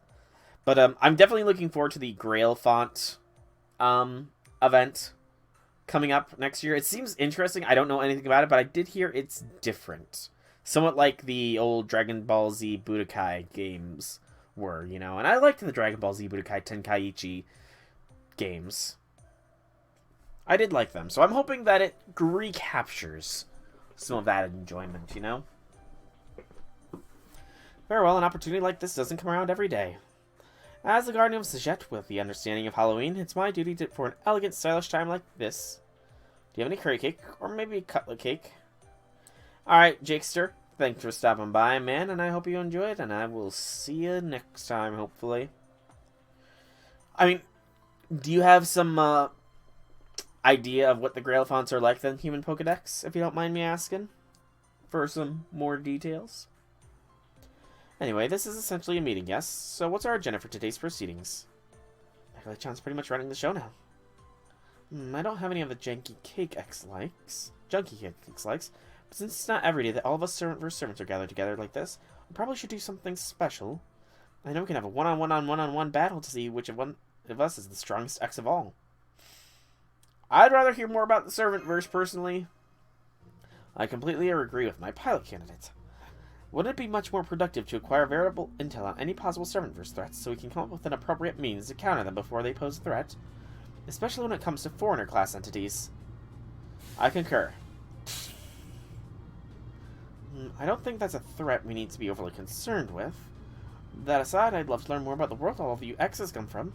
But, I'm definitely looking forward to the Grail font, event coming up next year. It seems interesting. I don't know anything about it, but I did hear it's different. Somewhat like the old Dragon Ball Z Budokai games were, you know. And I liked the Dragon Ball Z Budokai Tenkaichi games. I did like them. So I'm hoping that it recaptures some of that enjoyment, you know. Very well, an opportunity like this doesn't come around every day. As the guardian of Sajet, with the understanding of Halloween, it's my duty for an elegant, stylish time like this. Do you have any curry cake? Or maybe cutlet cake? Alright, Jakester. Thanks for stopping by, man, and I hope you enjoy it, and I will see you next time, hopefully. I mean, do you have some, idea of what the Grail fonts are like than Human Pokedex, if you don't mind me asking? For some more details? Anyway, this is essentially a meeting, yes? So what's our agenda for today's proceedings? Recollection's pretty much running the show now. I don't have any of the junky cake X likes. But since it's not every day that all of us servants are gathered together like this, we probably should do something special. I know we can have a one-on-one battle to see which one of us is the strongest X of all. I'd rather hear more about the servant verse, personally. I completely agree with my pilot candidate. Wouldn't it be much more productive to acquire variable intel on any possible servant-verse threats so we can come up with an appropriate means to counter them before they pose a threat? Especially when it comes to foreigner-class entities. I concur. I don't think that's a threat we need to be overly concerned with. That aside, I'd love to learn more about the world all of you X's come from.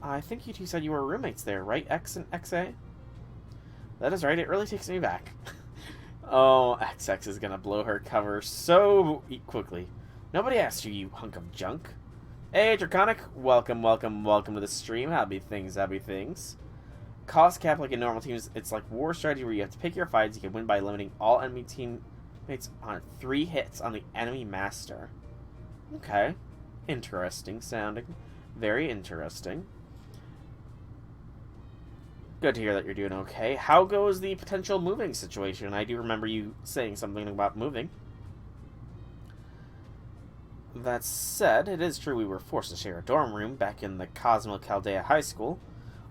I think you two said you were roommates there, right, X and XA? That is right, it really takes me back. Oh, XX is gonna blow her cover so quickly. Nobody asked you, you hunk of junk. Hey, Draconic, welcome to the stream. Happy things. Cost cap like in normal teams, it's like war strategy where you have to pick your fights. You can win by limiting all enemy teammates on 3 hits on the enemy master. Okay. Interesting sounding. Very interesting. Good to hear that you're doing okay. How goes the potential moving situation? I do remember you saying something about moving. That said, it is true we were forced to share a dorm room back in the Cosmo Chaldea High School.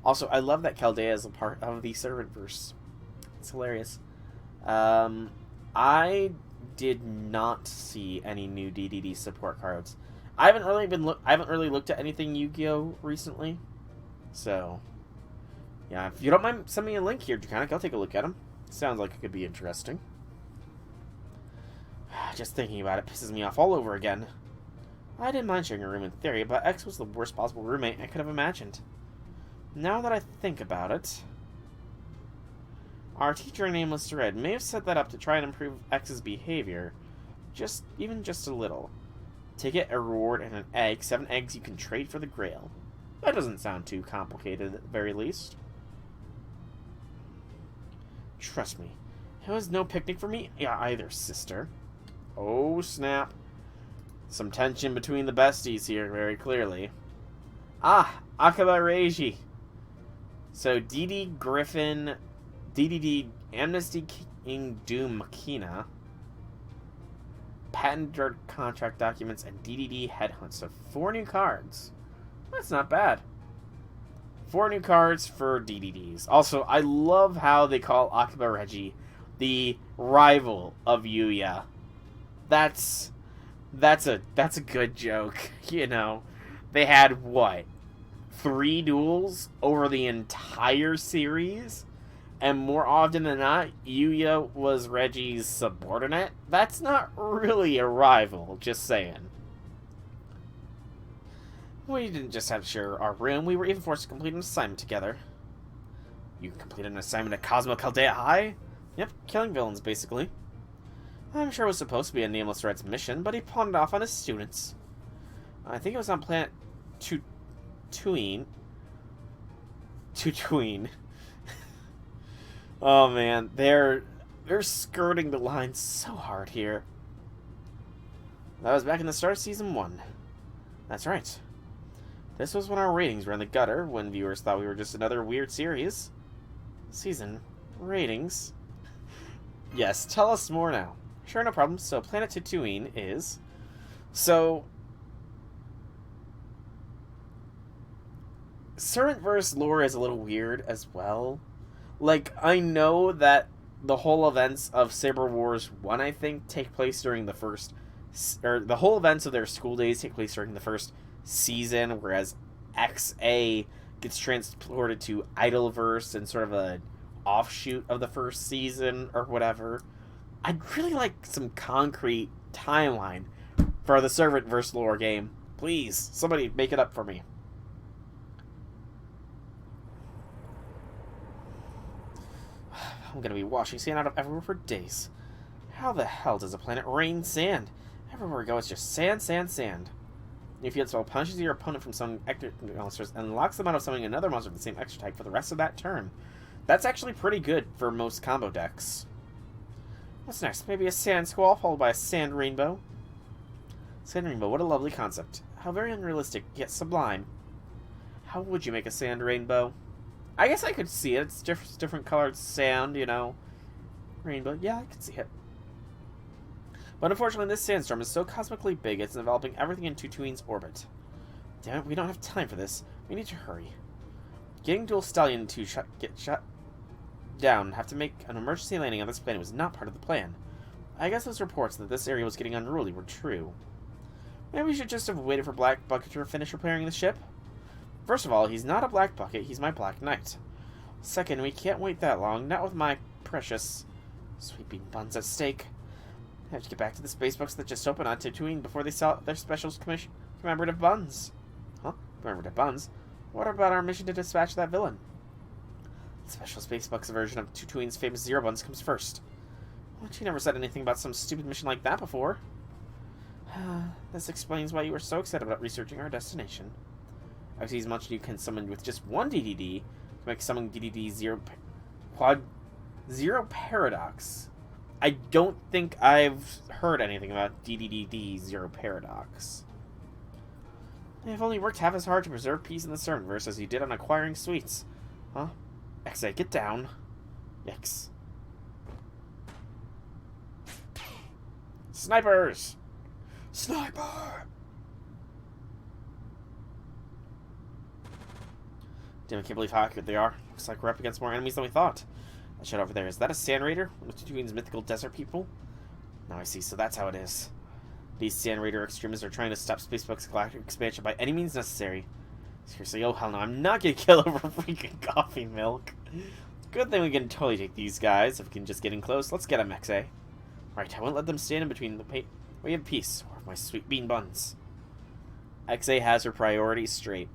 Also, I love that Chaldea is a part of the servant-verse. It's hilarious. I did not see any new DDD support cards. I haven't really looked at anything Yu-Gi-Oh recently. So, yeah, if you don't mind sending me a link here, Draconic, I'll take a look at them. Sounds like it could be interesting. Just thinking about it pisses me off all over again. I didn't mind sharing a room in theory, but X was the worst possible roommate I could have imagined. Now that I think about it, our teacher, Nameless Red, may have set that up to try and improve X's behavior, even just a little. Ticket, a reward, and an egg. 7 eggs you can trade for the Grail. That doesn't sound too complicated, at the very least. Trust me, it was no picnic for me either, sister. Oh, snap. Some tension between the besties here, very clearly. Ah, Akaba Reiji. So, DD Griffin, DDD Amnesty King Doom Makina, Patent Contract Documents, and DDD Headhunt. So, 4 new cards. That's not bad. 4 new cards for DDDs. Also, I love how they call Akiba Reggie the rival of Yuya. That's a good joke, you know. They had, what, 3 duels over the entire series? And more often than not, Yuya was Reggie's subordinate? That's not really a rival, just saying. We didn't just have to share our room, we were even forced to complete an assignment together. You completed an assignment at Cosmo Caldea High? Yep, killing villains, basically. I'm sure it was supposed to be a Nameless Red's mission, but he pawned it off on his students. I think it was on planet Tatooine. Oh man, they're skirting the line so hard here. That was back in the start of Season 1. That's right. This was when our ratings were in the gutter, when viewers thought we were just another weird series. Season ratings. Yes, tell us more now. Sure, no problem. So, Planet Tatooine is... So... Servantverse lore is a little weird as well. Like, I know that the whole events of Saber Wars 1, I think, take place during the first... Or, the whole events of their school days take place during the first season, whereas XA gets transported to Idleverse and sort of a offshoot of the first season or whatever. I'd really like some concrete timeline for the Servantverse lore game. Please, somebody make it up for me. I'm gonna be washing sand out of everywhere for days. How the hell does a planet rain sand? Everywhere we go, it's just sand, sand, sand. If you spell punches your opponent from some extra monsters and locks them out of summoning another monster of the same extra type for the rest of that turn. That's actually pretty good for most combo decks. What's next? Maybe a sand squall followed by a sand rainbow. Sand rainbow, what a lovely concept. How very unrealistic, yet sublime. How would you make a sand rainbow? I guess I could see it. It's different colored sand, you know. Rainbow, yeah, I could see it. But unfortunately, this sandstorm is so cosmically big, it's enveloping everything in Tatooine's orbit. Damn it, we don't have time for this. We need to hurry. Getting Dual Stallion to get shut down and have to make an emergency landing on this planet was not part of the plan. I guess those reports that this area was getting unruly were true. Maybe we should just have waited for Black Bucket to finish repairing the ship? First of all, he's not a Black Bucket, he's my Black Knight. Second, we can't wait that long, not with my precious sweet bean buns at stake. I have to get back to the space books that just opened on Tatooine before they sell their special commemorative buns. Huh? Commemorative buns? What about our mission to dispatch that villain? The special space books version of Tatooine's famous Zero Buns comes first. What, you never said anything about some stupid mission like that before? This explains why you were so excited about researching our destination. I see as much as you can summon with just one DDD to make summon DDD Zero Paradox. I don't think I've heard anything about DDD Zero Paradox. If only worked half as hard to preserve peace in the Servantverse as you did on acquiring sweets. Huh? XA, get down. Yikes. Snipers! Sniper! Damn, I can't believe how accurate they are. Looks like we're up against more enemies than we thought. That shit over there, is that a Sand Raider? One of Tatooine's mythical desert people? Now I see, so that's how it is. These Sand Raider extremists are trying to stop Spacebook's galactic expansion by any means necessary. Seriously, oh hell no, I'm not gonna kill over freaking coffee milk. Good thing we can totally take these guys. If we can just get in close, let's get them, XA. Right, I won't let them stand in between the way of peace or my sweet bean buns. XA has her priorities straight.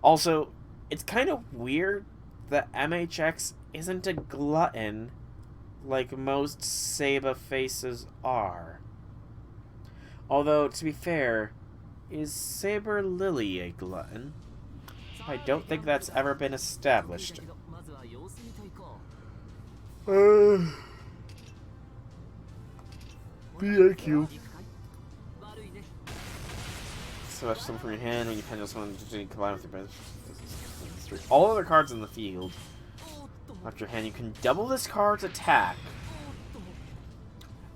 Also, it's kind of weird that MHX isn't a glutton like most Saber faces are. Although, to be fair, is Saber Lily a glutton? I don't think that's ever been established. BAQ. Select some from your hand when you pendle someone to combine with your brother. All other cards in the field. After your hand, you can double this card's attack.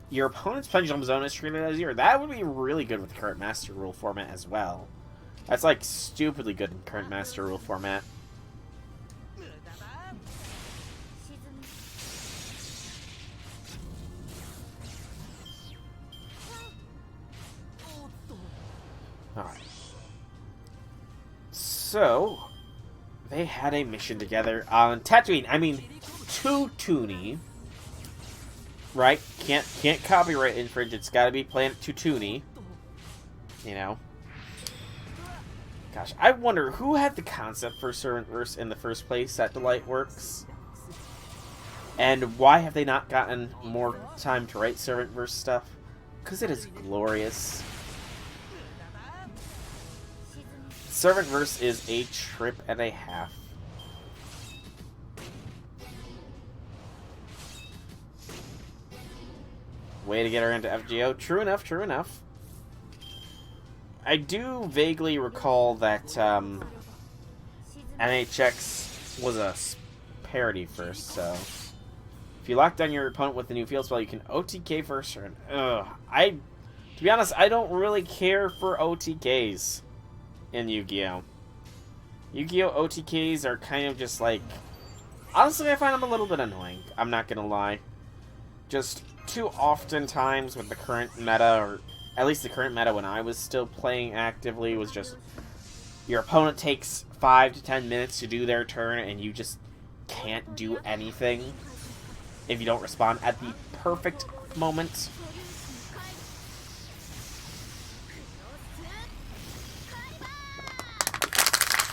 Your opponent's Pendulum Zone is treated as zero. That would be really good with the current Master Rule format as well. That's like stupidly good in current Master Rule format. Alright. So, they had a mission together on Tatooine. I mean, Tatooine. Right? Can't copyright infringe. It's gotta be Planet Tatooine. You know? Gosh, I wonder who had the concept for Servantverse in the first place at Delightworks? And why have they not gotten more time to write Servantverse stuff? Because it is glorious. Servantverse is a trip and a half. Way to get her into FGO. True enough, true enough. I do vaguely recall that MHX was a parody first, so if you lock down your opponent with the new field spell, you can OTK first turn. To be honest, I don't really care for OTKs in Yu-Gi-Oh! Yu-Gi-Oh! OTKs are kind of just like... Honestly, I find them a little bit annoying. I'm not gonna lie. Just too often times with the current meta, or at least the current meta when I was still playing actively, was just your opponent takes 5 to 10 minutes to do their turn and you just can't do anything if you don't respond at the perfect moment.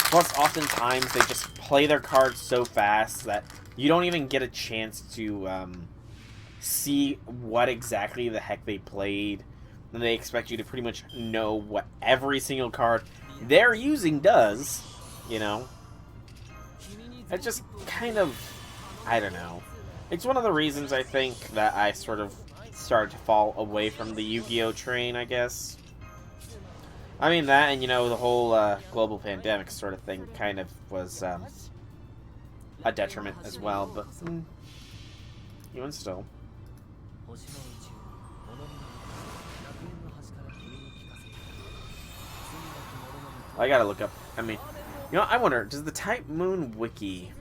Plus, oftentimes they just play their cards so fast that you don't even get a chance to see what exactly the heck they played. And they expect you to pretty much know what every single card they're using does, you know? It's just kind of, I don't know. It's one of the reasons I think that I sort of started to fall away from the Yu-Gi-Oh! Train, I guess. I mean that, and you know, the whole global pandemic sort of thing kind of was a detriment as well, but even still. I gotta look up, I mean, you know, I wonder, does the Type Moon Wiki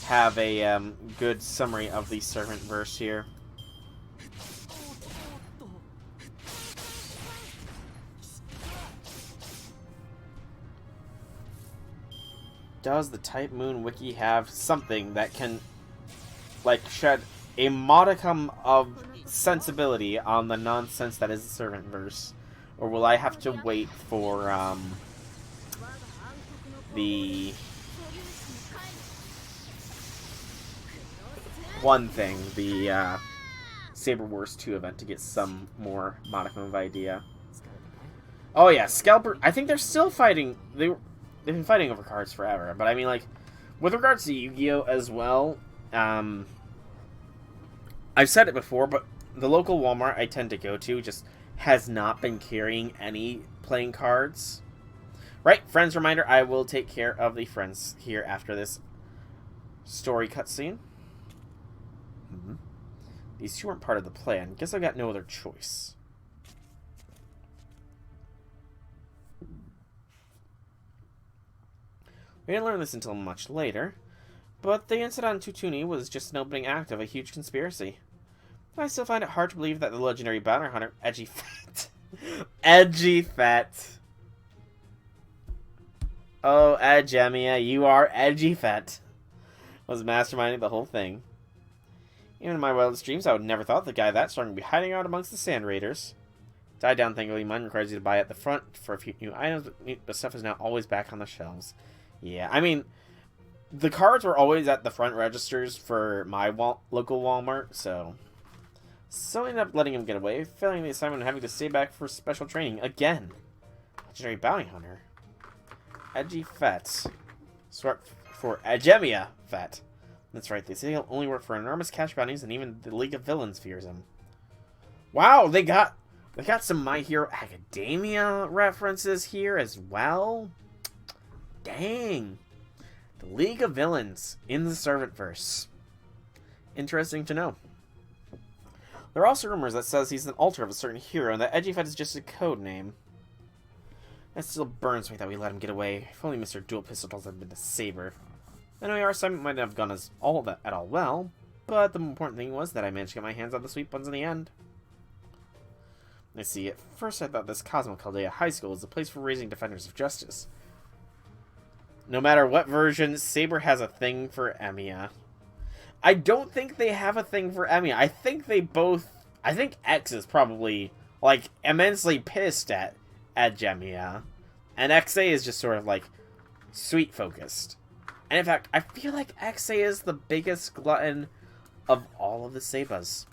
have a good summary of the Servantverse here? Does the Type Moon Wiki have something that can, like, shed a modicum of sensibility on the nonsense that is the Servantverse? Or will I have to wait for, the one thing, the, Saber Wars 2 event to get some more modicum of idea? Oh yeah, Scalper, I think they're still fighting, they've been fighting over cards forever, but I mean, like, with regards to Yu-Gi-Oh! As well, I've said it before, but the local Walmart I tend to go to just has not been carrying any playing cards. Right, friends reminder, I will take care of the friends here after this story cutscene. These two weren't part of the plan. Guess I got no other choice. We didn't learn this until much later, but the incident on Tutuni was just an opening act of a huge conspiracy. I still find it hard to believe that the legendary bounty hunter, Edgy Fett, Edgy Fett. Oh, Edgemia, you are Edgy Fett, was masterminding the whole thing. Even in my wildest dreams, I would never thought the guy that strong would be hiding out amongst the Sand Raiders. Die Down Thankfully Mine requires you to buy at the front for a few new items, but stuff is now always back on the shelves. Yeah, I mean, the cards were always at the front registers for my local Walmart, so I ended up letting him get away, failing the assignment and having to stay back for special training again. Legendary Bounty Hunter. Edgy Fett. Short for Edgemia Fett. That's right, they say he'll only work for enormous cash bounties, and even the League of Villains fears him. Wow, they got some My Hero Academia references here as well. Dang. The League of Villains in the Servantverse. Interesting to know. There are also rumors that says he's an alter of a certain hero, and that Edgy Fett is just a code name. That still burns me that we let him get away. If only Mr. Dual Pistols had been a Saber. Anyway, our assignment might not have gone at all well, but the important thing was that I managed to get my hands on the sweet buns in the end. Let's see, at first I thought this Cosmo Caldea High School was a place for raising defenders of justice. No matter what version, Saber has a thing for Emiya. I don't think they have a thing for Emiya. I think X is probably, like, immensely pissed at Emiya. And XA is just sort of like sweet focused. And in fact, I feel like XA is the biggest glutton of all of the Sabers.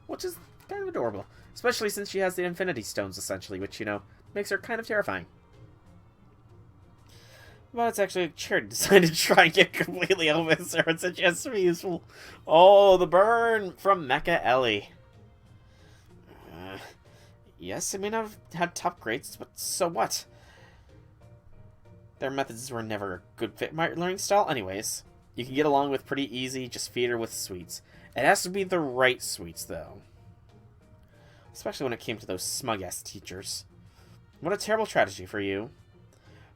Which is kind of adorable. Especially since she has the Infinity Stones, essentially, which, you know, makes her kind of terrifying. But it's actually a charity decided to try and get completely over his servants and just be useful. Oh, the burn from Mecha Ellie. Yes, I may not have had top grades, but so what? Their methods were never a good fit for my learning style. Anyways, you can get along with pretty easy, just feed her with sweets. It has to be the right sweets, though. Especially when it came to those smug-ass teachers. What a terrible strategy for you.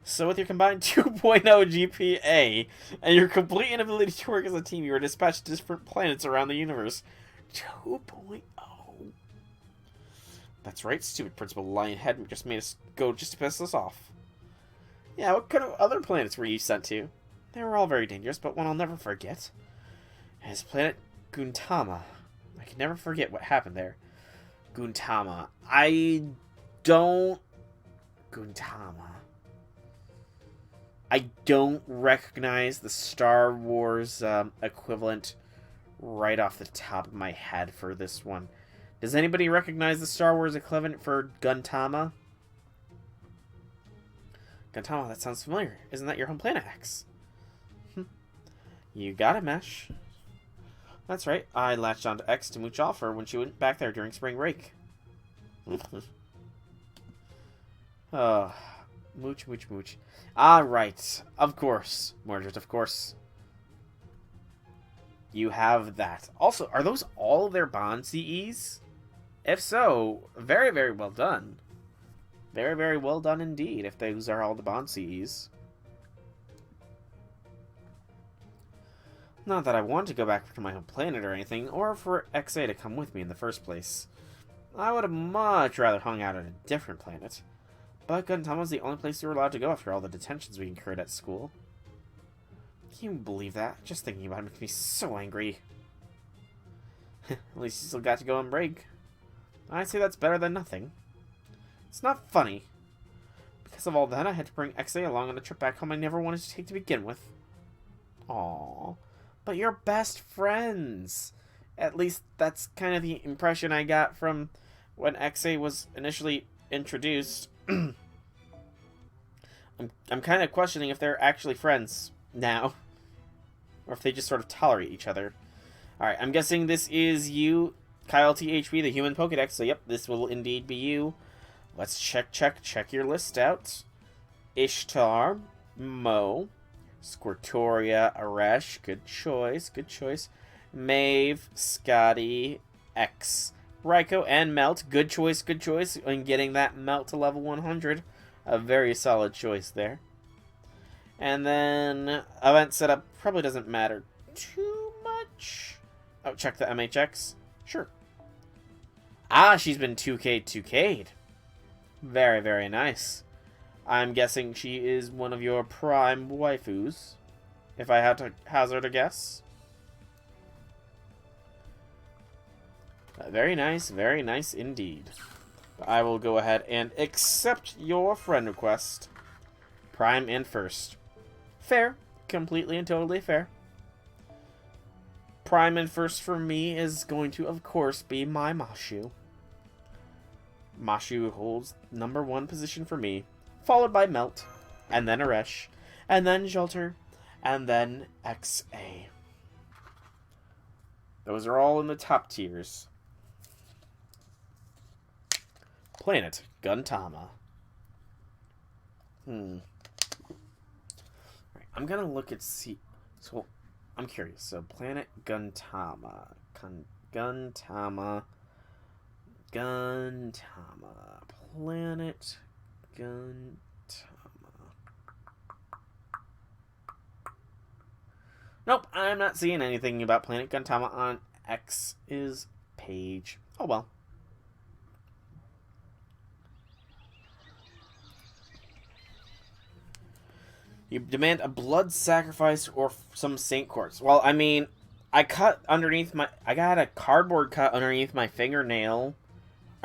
So with your combined 2.0 GPA and your complete inability to work as a team, you were dispatched to different planets around the universe. 2.0. That's right, stupid Principal Lionhead just made us go just to piss us off. Yeah, what kind of other planets were you sent to? They were all very dangerous, but one I'll never forget is planet Guntama. I can never forget what happened there. Guntama. Guntama. I don't recognize the Star Wars equivalent right off the top of my head for this one. Does anybody recognize the Star Wars equivalent for Guntama? Guntama, that sounds familiar. Isn't that your home planet, X? You got it, Mesh. That's right. I latched onto X to mooch off her when she went back there during spring break. Oh, mooch, mooch, mooch. Ah, right. Of course. Mordred, of course. You have that. Also, are those all of their bond CEs? If so, very, very well done. Very, very well done indeed, if those are all the bond CEs. Not that I want to go back to my home planet or anything, or for XA to come with me in the first place. I would have much rather hung out on a different planet. But Guntama was the only place we were allowed to go after all the detentions we incurred at school. Can you believe that? Just thinking about it makes me so angry. At least you still got to go on break. I'd say that's better than nothing. It's not funny. Because of all that, I had to bring XA along on a trip back home I never wanted to take to begin with. Aww. But you're best friends. At least that's kind of the impression I got from when XA was initially introduced. I'm kind of questioning if they're actually friends now. Or if they just sort of tolerate each other. Alright, I'm guessing this is you, Kyle THP, the human Pokedex. So yep, this will indeed be you. Let's check your list out. Ishtar, Mo, Squirtoria, Aresh, good choice. Maeve, Scotty, X, Raikou, and Melt, good choice, in getting that Melt to level 100. A very solid choice there. And then, event setup probably doesn't matter too much. Oh, check the MHX? Sure. Ah, she's been 2K'd. Very, very nice. I'm guessing she is one of your prime waifus, if I had to hazard a guess. Very nice indeed. I will go ahead and accept your friend request. Prime and first. Fair. Completely and totally fair. Prime and first for me is going to, of course, be my Mashu. Mashu holds #1 position for me, followed by Melt, and then Aresh, and then Jolter, and then XA. Those are all in the top tiers. Planet Guntama. Right, I'm gonna look at so I'm curious. So Planet Guntama. Guntama. Planet Guntama. Nope, I'm not seeing anything about Planet Guntama on X's page. Oh well. You demand a blood sacrifice or some saint quartz. Well, I mean, I got a cardboard cut underneath my fingernail.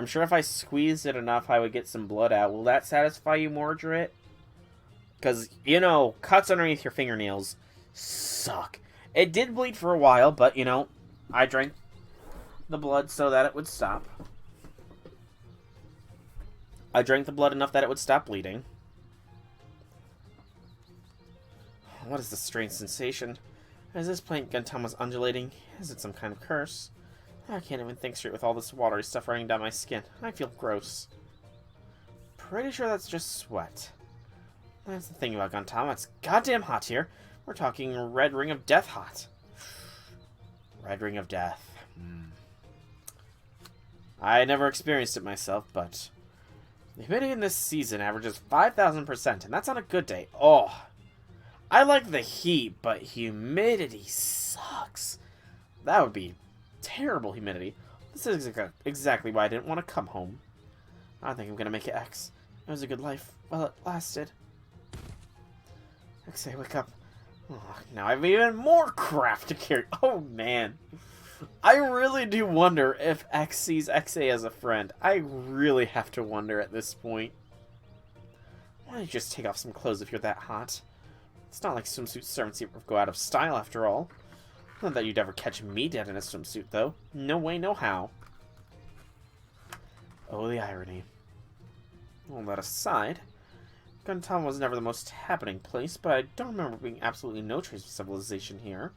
I'm sure if I squeezed it enough, I would get some blood out. Will that satisfy you, Mordred? Because, you know, cuts underneath your fingernails suck. It did bleed for a while, but, you know, I drank the blood so that it would stop. I drank the blood enough that it would stop bleeding. What is this strange sensation? As this plant Gantama's undulating, is it some kind of curse? I can't even think straight with all this watery stuff running down my skin. I feel gross. Pretty sure that's just sweat. That's the thing about Gantama, it's goddamn hot here. We're talking Red Ring of Death hot. Red Ring of Death. I never experienced it myself, but the humidity in this season averages 5,000%, and that's on a good day. Oh, I like the heat, but humidity sucks. That would be terrible humidity. This is exactly why I didn't want to come home. I think I'm going to make it X. It was a good life while it lasted. XA, wake up. Oh, now I have even more crap to carry. Oh, man. I really do wonder if X sees XA as a friend. I really have to wonder at this point. Why don't you just take off some clothes if you're that hot? It's not like swimsuit servants ever go out of style, after all. Not that you'd ever catch me dead in a swimsuit, though. No way, no how. Oh, the irony. All that aside, Gantama was never the most happening place, but I don't remember being absolutely no trace of civilization here.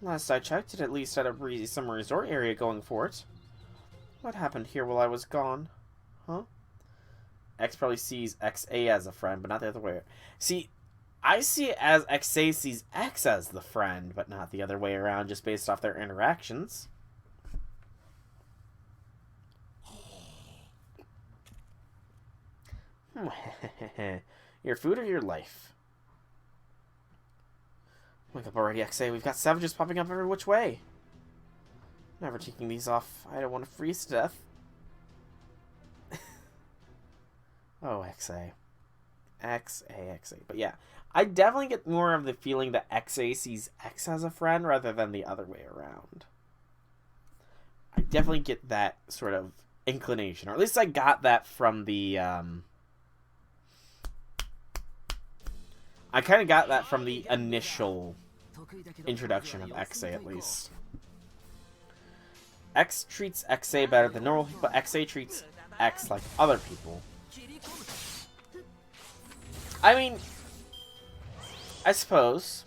Last I checked, it at least had a breezy summer resort area going for it. What happened here while I was gone? Huh? X probably sees XA as a friend, but not the other way. See, I see it as XA sees X as the friend, but not the other way around, just based off their interactions. Your food or your life? Wake up already, XA. We've got savages popping up every which way. Never taking these off. I don't want to freeze to death. Oh, XA. XA. But yeah, I definitely get more of the feeling that XA sees X as a friend rather than the other way around. I definitely get that sort of inclination. Or at least I got that from the, I kind of got that from the initial introduction of XA, at least. X treats XA better than normal people, but XA treats X like other people. I mean, I suppose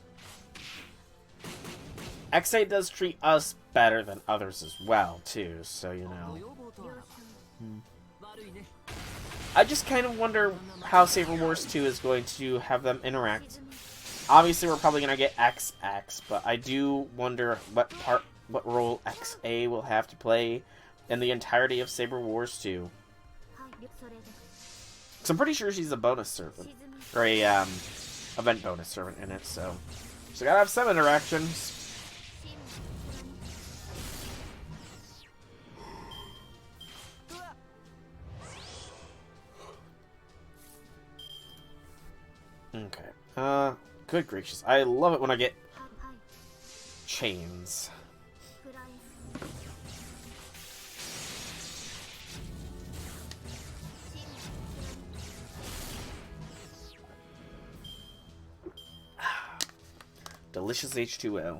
XA does treat us better than others as well, too, so, you know. I just kind of wonder how Saber Wars 2 is going to have them interact. Obviously, we're probably going to get XX, but I do wonder what role XA will have to play in the entirety of Saber Wars 2. So I'm pretty sure she's a bonus servant, or a event bonus servant in it, so gotta have some interactions. Okay. Good gracious. I love it when I get chains. Delicious H2O.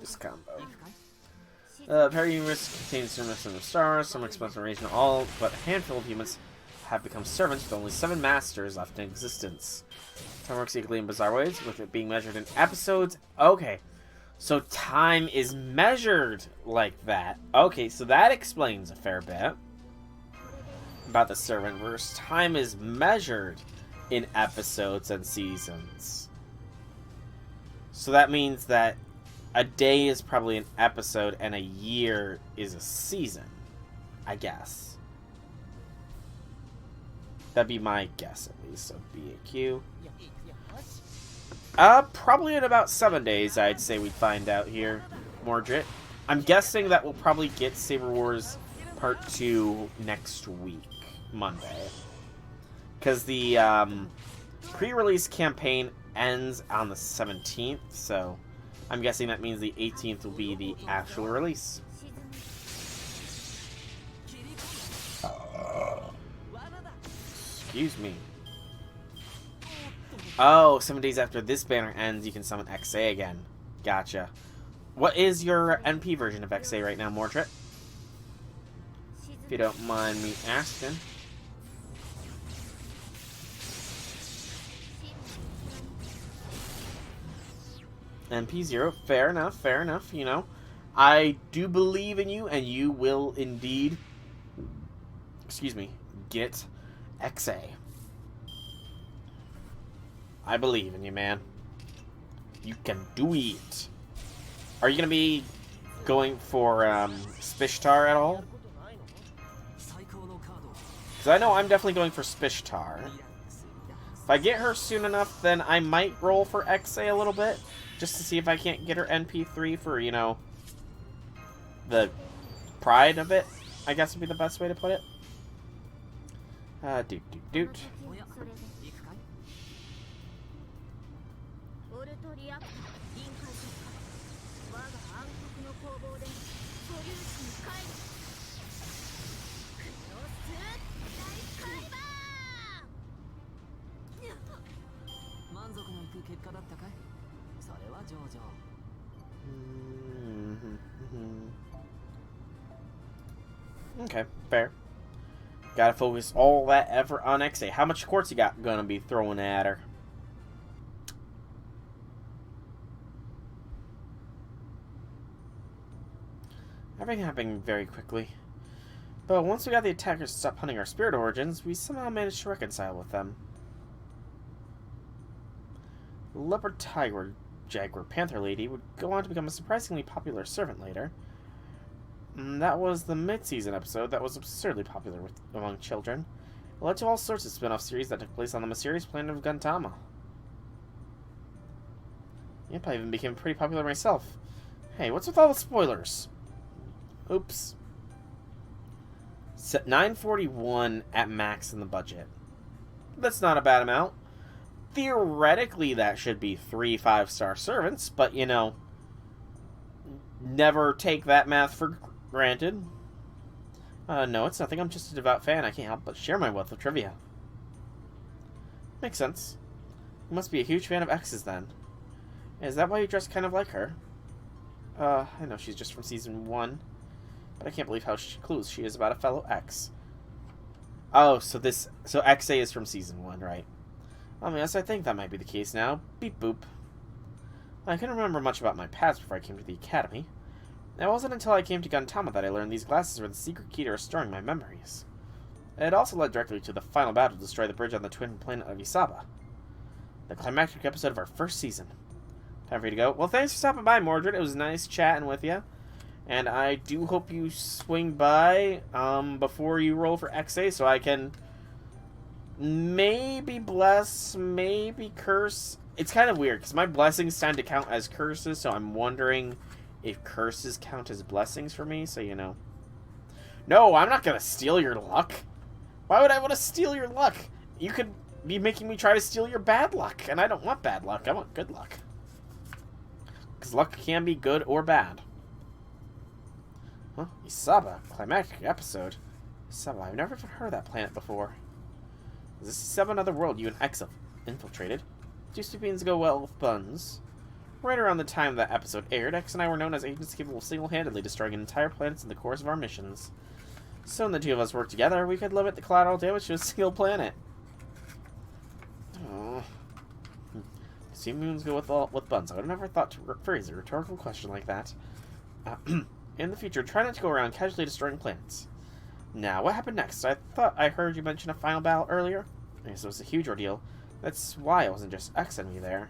This combo. Parry universe contains servants of stars, some expensive region, all but a handful of humans have become servants with only 7 masters left in existence. Time works equally in bizarre ways, with it being measured in episodes. Okay, so time is measured like that. Okay, so that explains a fair bit about the servant verse. Time is measured in episodes and seasons. So that means that a day is probably an episode and a year is a season, I guess. That'd be my guess, at least. So BAQ. Probably in about 7 days, I'd say we'd find out here. Mordred. I'm guessing that we'll probably get Saber Wars Part 2 next week, Monday. Because the pre-release campaign ends on the 17th, so I'm guessing that means the 18th will be the actual release. Excuse me. Oh, 7 days after this banner ends, you can summon XA again. Gotcha. What is your NP version of XA right now, Mordred? If you don't mind me asking. NP0, fair enough, you know. I do believe in you, and you will indeed, excuse me, get XA. I believe in you, man. You can do it. Are you going to be going for Spishtar at all? Because I know I'm definitely going for Spishtar. If I get her soon enough, then I might roll for XA a little bit. Just to see if I can't get her NP3 for, you know, the pride of it, I guess would be the best way to put it. Doot. Okay, fair. Gotta focus all that effort on XA. How much quartz you got gonna be throwing at her? Everything happened very quickly. But once we got the attackers to stop hunting our spirit origins, we somehow managed to reconcile with them. Leopard Tiger, Jaguar Panther Lady would go on to become a surprisingly popular servant later. That was the mid-season episode that was absurdly popular among children. It led to all sorts of spin-off series that took place on the mysterious planet of Gantama. Yep, I even became pretty popular myself. Hey, what's with all the spoilers? Oops. Set 941 at max in the budget. That's not a bad amount. Theoretically, that should be 3 5-star servants, but, you know, never take that math for granted. No, it's nothing. I'm just a devout fan. I can't help but share my wealth of trivia. Makes sense. You must be a huge fan of X's, then. Is that why you dress kind of like her? I know she's just from Season 1, but I can't believe how clueless she is about a fellow X. Oh, so XA is from Season 1, right? Yes, I think that might be the case now. Beep boop. I couldn't remember much about my past before I came to the academy. It wasn't until I came to Gantama that I learned these glasses were the secret key to restoring my memories. It also led directly to the final battle to destroy the bridge on the twin planet of Isaba. The climactic episode of our first season. Time for you to go. Well, thanks for stopping by, Mordred. It was nice chatting with you. And I do hope you swing by before you roll for XA so I can maybe bless, maybe curse. It's kind of weird because my blessings tend to count as curses, so I'm wondering if curses count as blessings for me, so you know. No, I'm not going to steal your luck. Why would I want to steal your luck? You could be making me try to steal your bad luck, and I don't want bad luck. I want good luck. Because luck can be good or bad. Huh? Isaba, climactic episode. Isaba, I've never even heard of that planet before. Is this Isaba another world you and X have infiltrated? It used to be to go well with buns. Right around the time that episode aired, X and I were known as agents capable of single-handedly destroying entire planets in the course of our missions. So when the two of us worked together, we could limit the collateral damage to a single planet. Oh. See, moons go with buns. I would have never thought to phrase a rhetorical question like that. In the future, try not to go around casually destroying planets. Now, what happened next? I thought I heard you mention a final battle earlier. Yes, it was a huge ordeal. That's why it wasn't just X and me there.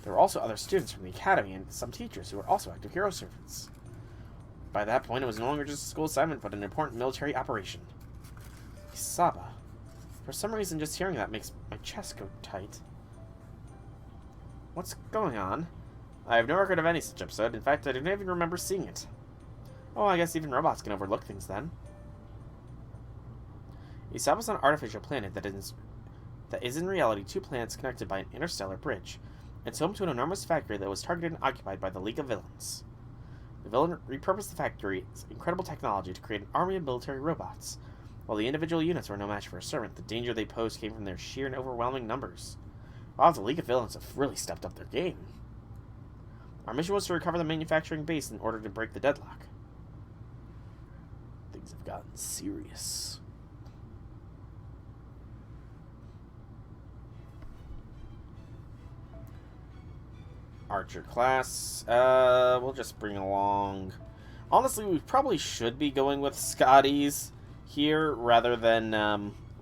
There were also other students from the academy and some teachers who were also active hero servants. By that point, it was no longer just a school assignment, but an important military operation. Isaba. For some reason, just hearing that makes my chest go tight. What's going on? I have no record of any such episode. In fact, I don't even remember seeing it. Oh, I guess even robots can overlook things then. Isaba is an artificial planet that is in reality two planets connected by an interstellar bridge. It's home to an enormous factory that was targeted and occupied by the League of Villains. The villain repurposed the factory's incredible technology to create an army of military robots. While the individual units were no match for a servant, the danger they posed came from their sheer and overwhelming numbers. Wow, the League of Villains have really stepped up their game. Our mission was to recover the manufacturing base in order to break the deadlock. Things have gotten serious. Archer class. We'll just bring along... Honestly, we probably should be going with Scotties here rather than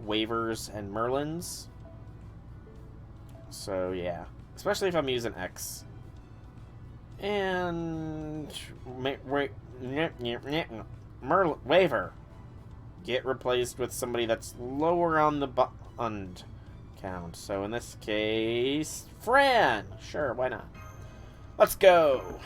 waivers and Merlins. So, yeah. Especially if I'm using X. And... waiver. Get replaced with somebody that's lower on the count. So, in this case... Fran! Sure, why not? Let's go!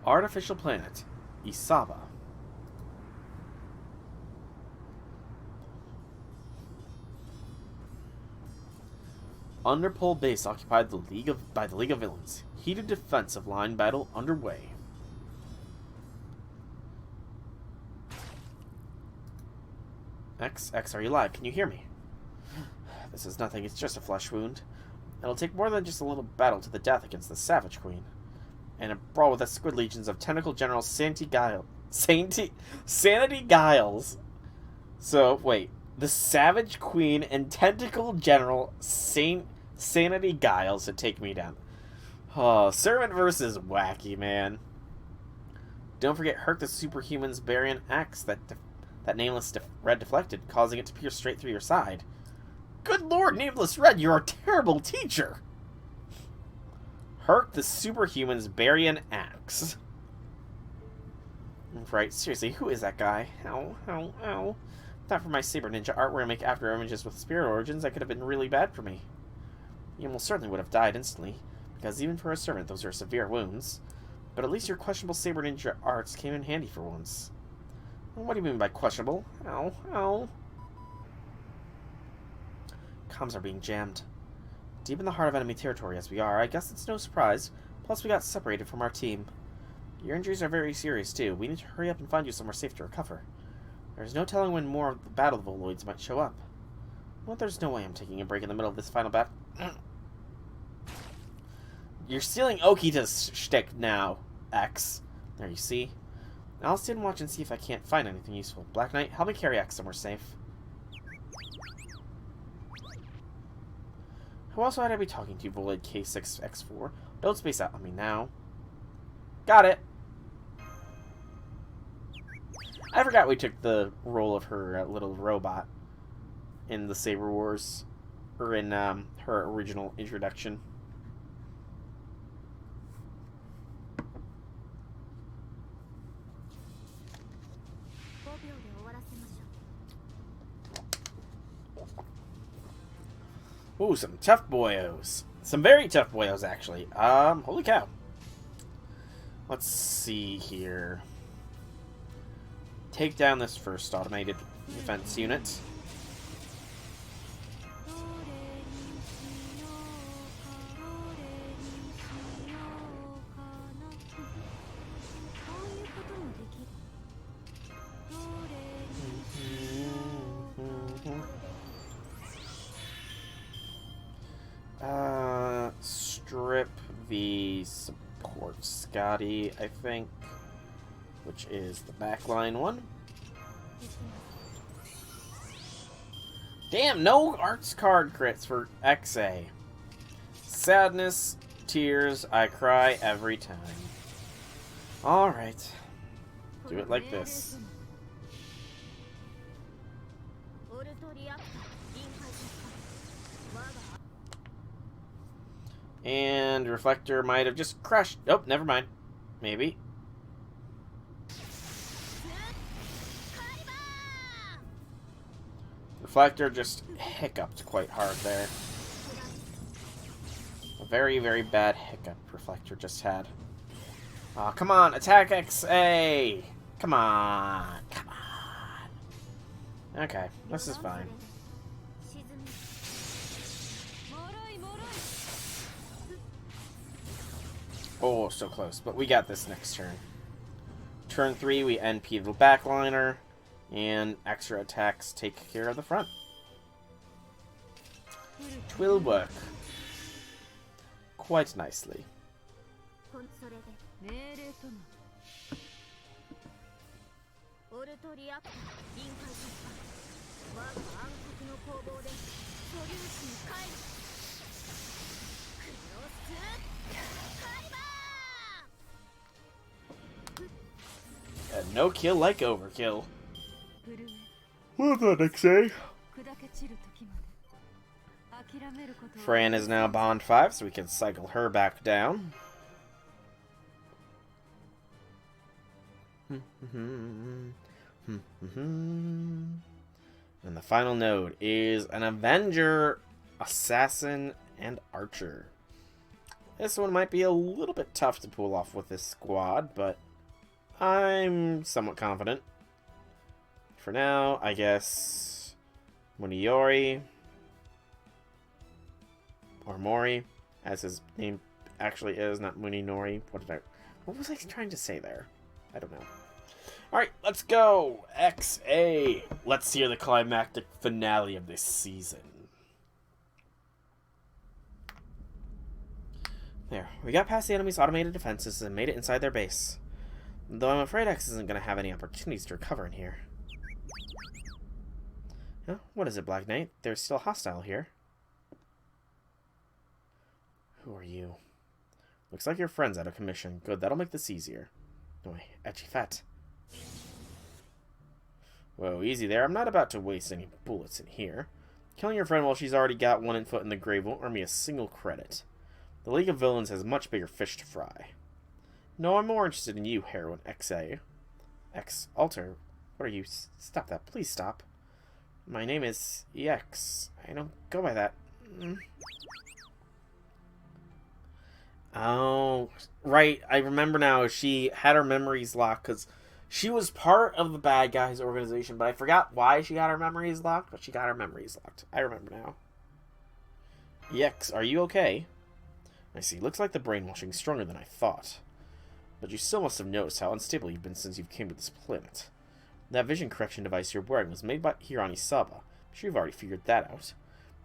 Artificial planet, Isaba. Underpole base occupied by the League of Villains. Heated defensive line battle underway. X, are you alive? Can you hear me? This is nothing, it's just a flesh wound. It'll take more than just a little battle to the death against the Savage Queen. And a brawl with the squid legions of Tentacle General Sanity Giles. So, wait. The Savage Queen and Tentacle General Sanity Giles to take me down. Oh, Servant versus Wacky, man. Don't forget Herc the Superhuman's Barian Axe that Nameless Red deflected, causing it to pierce straight through your side. Good lord, Nameless Red, you're a terrible teacher! Herc the Superhuman's Barian Axe. Right, seriously, who is that guy? Ow, ow, ow. Not for my Saber Ninja art where I make after images with spirit origins, that could have been really bad for me. You almost certainly would have died instantly, because even for a servant, those are severe wounds. But at least your questionable Saber Ninja arts came in handy for once. What do you mean by questionable? Ow, ow. Comms are being jammed. Deep in the heart of enemy territory as we are, I guess it's no surprise. Plus we got separated from our team. Your injuries are very serious too. We need to hurry up and find you somewhere safe to recover. There's no telling when more of the battle Voloids might show up. Well, there's no way I'm taking a break in the middle of this final battle. You're stealing Okita's shtick now, X. There, you see? I'll stand and watch and see if I can't find anything useful. Black Knight, help me carry X somewhere safe. Who else would I be talking to, Voloid K6X4? Don't space out on me now. Got it! I forgot we took the role of her little robot in the Saber Wars. Or in her original introduction. Ooh, some tough boyos. Some very tough boyos, actually. Holy cow. Let's see here. Take down this first automated defense unit. Strip the support Scotty, I think, which is the backline one. Damn, no arts card crits for XA. Sadness, tears, I cry every time. Alright. Do it like this. And Reflector might have just crashed. Oh, never mind. Maybe. Reflector just hiccuped quite hard there. A very, very bad hiccup. Reflector. Reflector just had. Oh, come on, attack XA! Come on, come on. Okay, this is fine. Oh, so close, but we got this next turn. Turn 3, we NP the backliner, and extra attacks take care of the front. Twill work quite nicely. A no kill like overkill. Well done, XA. Fran is now Bond 5, so we can cycle her back down. And the final node is an Avenger, Assassin, and Archer. This one might be a little bit tough to pull off with this squad, but I'm somewhat confident. For now, I guess Muniori, or Mori, as his name actually is, not Muninori. What was I trying to say there? I don't know. Alright, let's go! XA! Let's hear the climactic finale of this season. There, we got past the enemy's automated defenses and made it inside their base. Though I'm afraid X isn't going to have any opportunities to recover in here. Huh? What is it, Black Knight? They're still hostile here. Who are you? Looks like your friend's out of commission. Good, that'll make this easier. No way, etchy fat. Whoa, easy there. I'm not about to waste any bullets in here. Killing your friend while she's already got one foot in the grave won't earn me a single credit. The League of Villains has much bigger fish to fry. No, I'm more interested in you, Heroine XA. Alter, what are you? Stop that. Please stop. My name is EX. I don't go by that. Oh, right. I remember now. She had her memories locked because she was part of the bad guys' organization, but I forgot why she got her memories locked, but she got her memories locked. I remember now. EX, are you okay? I see. Looks like the brainwashing's stronger than I thought. But you still must have noticed how unstable you've been since you came to this planet. That vision correction device you're wearing was made by here on Isaba. I'm sure you've already figured that out.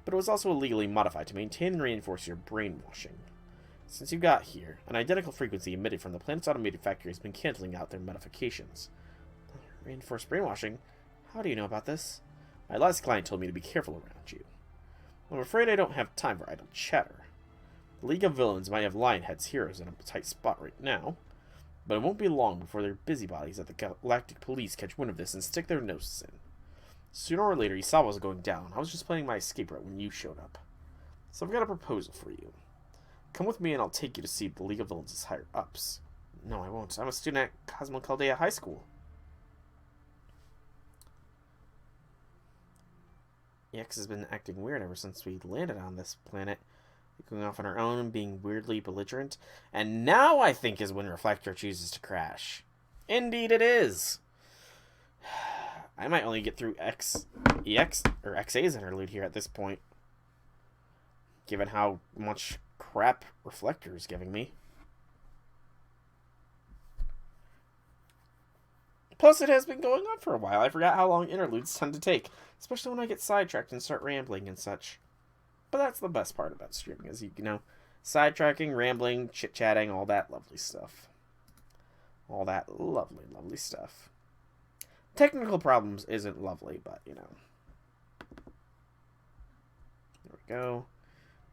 But it was also illegally modified to maintain and reinforce your brainwashing. Since you got here, an identical frequency emitted from the planet's automated factory has been canceling out their modifications. Reinforced brainwashing? How do you know about this? My last client told me to be careful around you. I'm afraid I don't have time for idle chatter. The League of Villains might have Lionhead's heroes in a tight spot right now, but it won't be long before their busybodies at the Galactic Police catch wind of this and stick their noses in. Sooner or later, Isawa was going down. I was just planning my escape route when you showed up. So I've got a proposal for you. Come with me and I'll take you to see the League of Villains' higher-ups. No, I won't. I'm a student at Cosmo Caldea High School. EX has been acting weird ever since we landed on this planet. Going off on her own and being weirdly belligerent. And now I think is when Reflector chooses to crash. Indeed it is! I might only get through XA's interlude here at this point. Given how much crap Reflector is giving me. Plus, it has been going on for a while. I forgot how long interludes tend to take. Especially when I get sidetracked and start rambling and such. But that's the best part about streaming, is you know, sidetracking, rambling, chit-chatting, all that lovely stuff. All that lovely, lovely stuff. Technical problems isn't lovely, but, you know. There we go.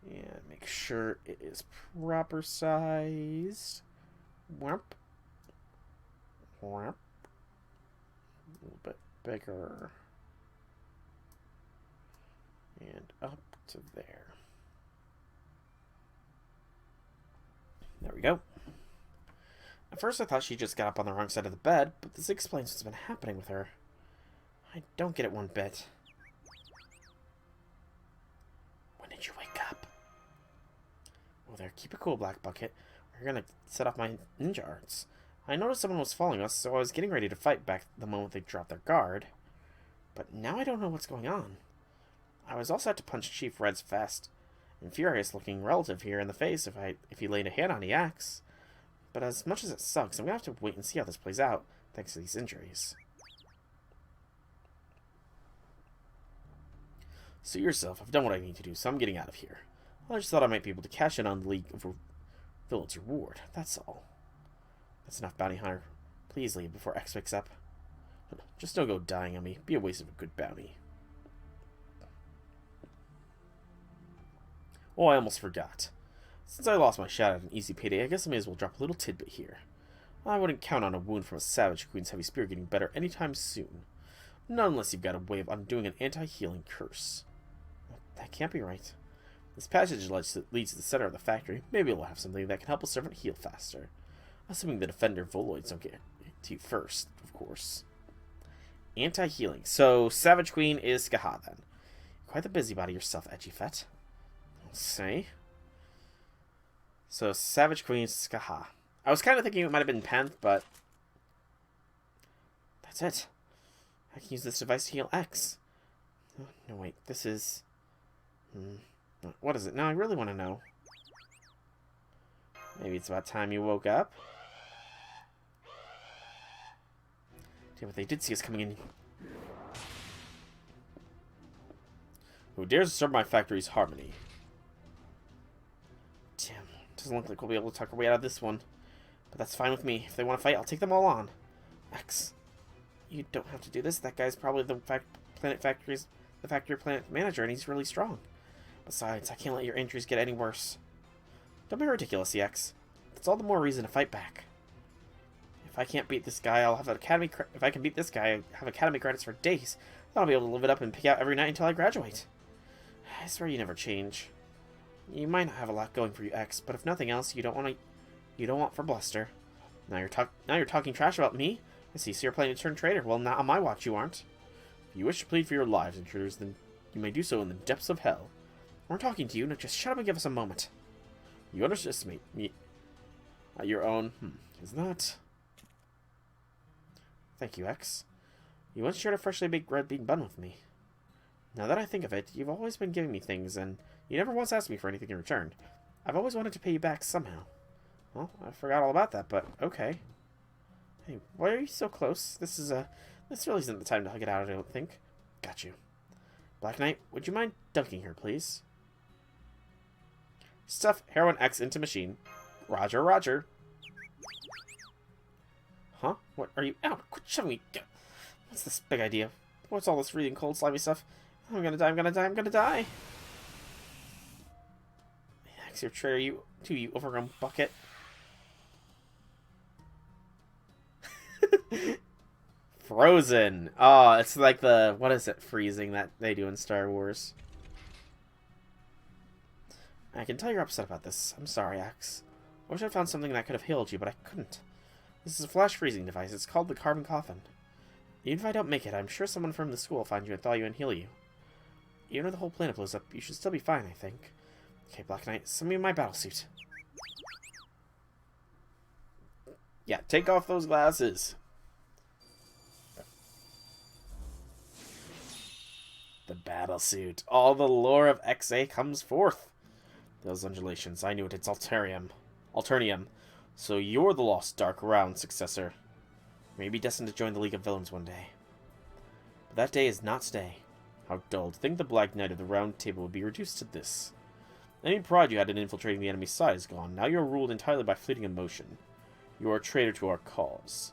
And make sure it is proper sized. Whomp. Whomp. A little bit bigger. And up to there. There we go. At first I thought she just got up on the wrong side of the bed, but this explains what's been happening with her. I don't get it one bit. When did you wake up? Oh there, keep it cool, Black Bucket. You're gonna set off my ninja arts. I noticed someone was following us, so I was getting ready to fight back the moment they dropped their guard. But now I don't know what's going on. I was all set to punch Chief Red's fast and furious-looking relative here in the face if he laid a hand on the axe. But as much as it sucks, I'm gonna have to wait and see how this plays out, thanks to these injuries. Suit yourself. I've done what I need to do, so I'm getting out of here. I just thought I might be able to cash in on the League of Villains reward. That's all. That's enough, bounty hunter. Please leave before X picks up. Just don't go dying on me. Be a waste of a good bounty. Oh, I almost forgot. Since I lost my shot at an easy payday, I guess I may as well drop a little tidbit here. I wouldn't count on a wound from a savage queen's heavy spear getting better anytime soon. Not unless you've got a way of undoing an anti-healing curse. That can't be right. This passage leads to the center of the factory. Maybe we'll have something that can help a servant heal faster. Assuming the defender Voloids don't get to you first, of course. Anti-healing. So, Savage Queen is Skaha, then. Quite the busybody yourself, Edgyfet. I'll say. So, Savage Queen is Skaha. I was kind of thinking it might have been Penth, but... that's it. I can use this device to heal X. Oh, no, wait. This is... what is it? Now I really want to know. Maybe it's about time you woke up. Damn it, they did see us coming in. Who dares disturb my factory's harmony? Damn, doesn't look like we'll be able to talk our way out of this one. But that's fine with me. If they want to fight, I'll take them all on. X, you don't have to do this. That guy's probably the factory planet manager, and he's really strong. Besides, I can't let your injuries get any worse. Don't be ridiculous, EX. That's all the more reason to fight back. If I can't beat this guy, I'll have if I can beat this guy, I have academy credits for days. Then I'll be able to live it up and pick out every night until I graduate. I swear you never change. You might not have a lot going for you, X, but if nothing else, you don't want for bluster. Now you're talking trash about me. I see, so you're planning to turn traitor. Well, not on my watch, you aren't. If you wish to plead for your lives, intruders, then you may do so in the depths of hell. We're talking to you. Now just shut up and give us a moment. You underestimate me at your own. Is that? Thank you, X. You once shared a freshly baked red bean bun with me. Now that I think of it, you've always been giving me things, and you never once asked me for anything in return. I've always wanted to pay you back somehow. Well, I forgot all about that, but okay. Hey, why are you so close? This really isn't the time to hug it out, I don't think. Got you. Black Knight, would you mind dunking her, please? Stuff Heroine X into machine. Roger, roger. Huh? What are you? Ow! Quit shoving me! What's this big idea? What's all this freezing cold, slimy stuff? I'm gonna die, I'm gonna die, I'm gonna die! X, your traitor, you overgrown bucket. Frozen! Oh, it's like the, what is it, freezing that they do in Star Wars. I can tell you're upset about this. I'm sorry, Axe. I wish I found something that could have healed you, but I couldn't. This is a flash freezing device. It's called the Carbon Coffin. Even if I don't make it, I'm sure someone from the school will find you and thaw you and heal you. Even if the whole planet blows up, you should still be fine, I think. Okay, Black Knight, send me my battlesuit. Yeah, take off those glasses. The battlesuit. All the lore of XA comes forth. Those undulations, I knew it. It's Alternium. So you're the lost Dark Round successor. Maybe destined to join the League of Villains one day. But that day is not today. How dull. To think the Black Knight of the Round Table would be reduced to this. Any pride you had in infiltrating the enemy's side is gone. Now you're ruled entirely by fleeting emotion. You are a traitor to our cause.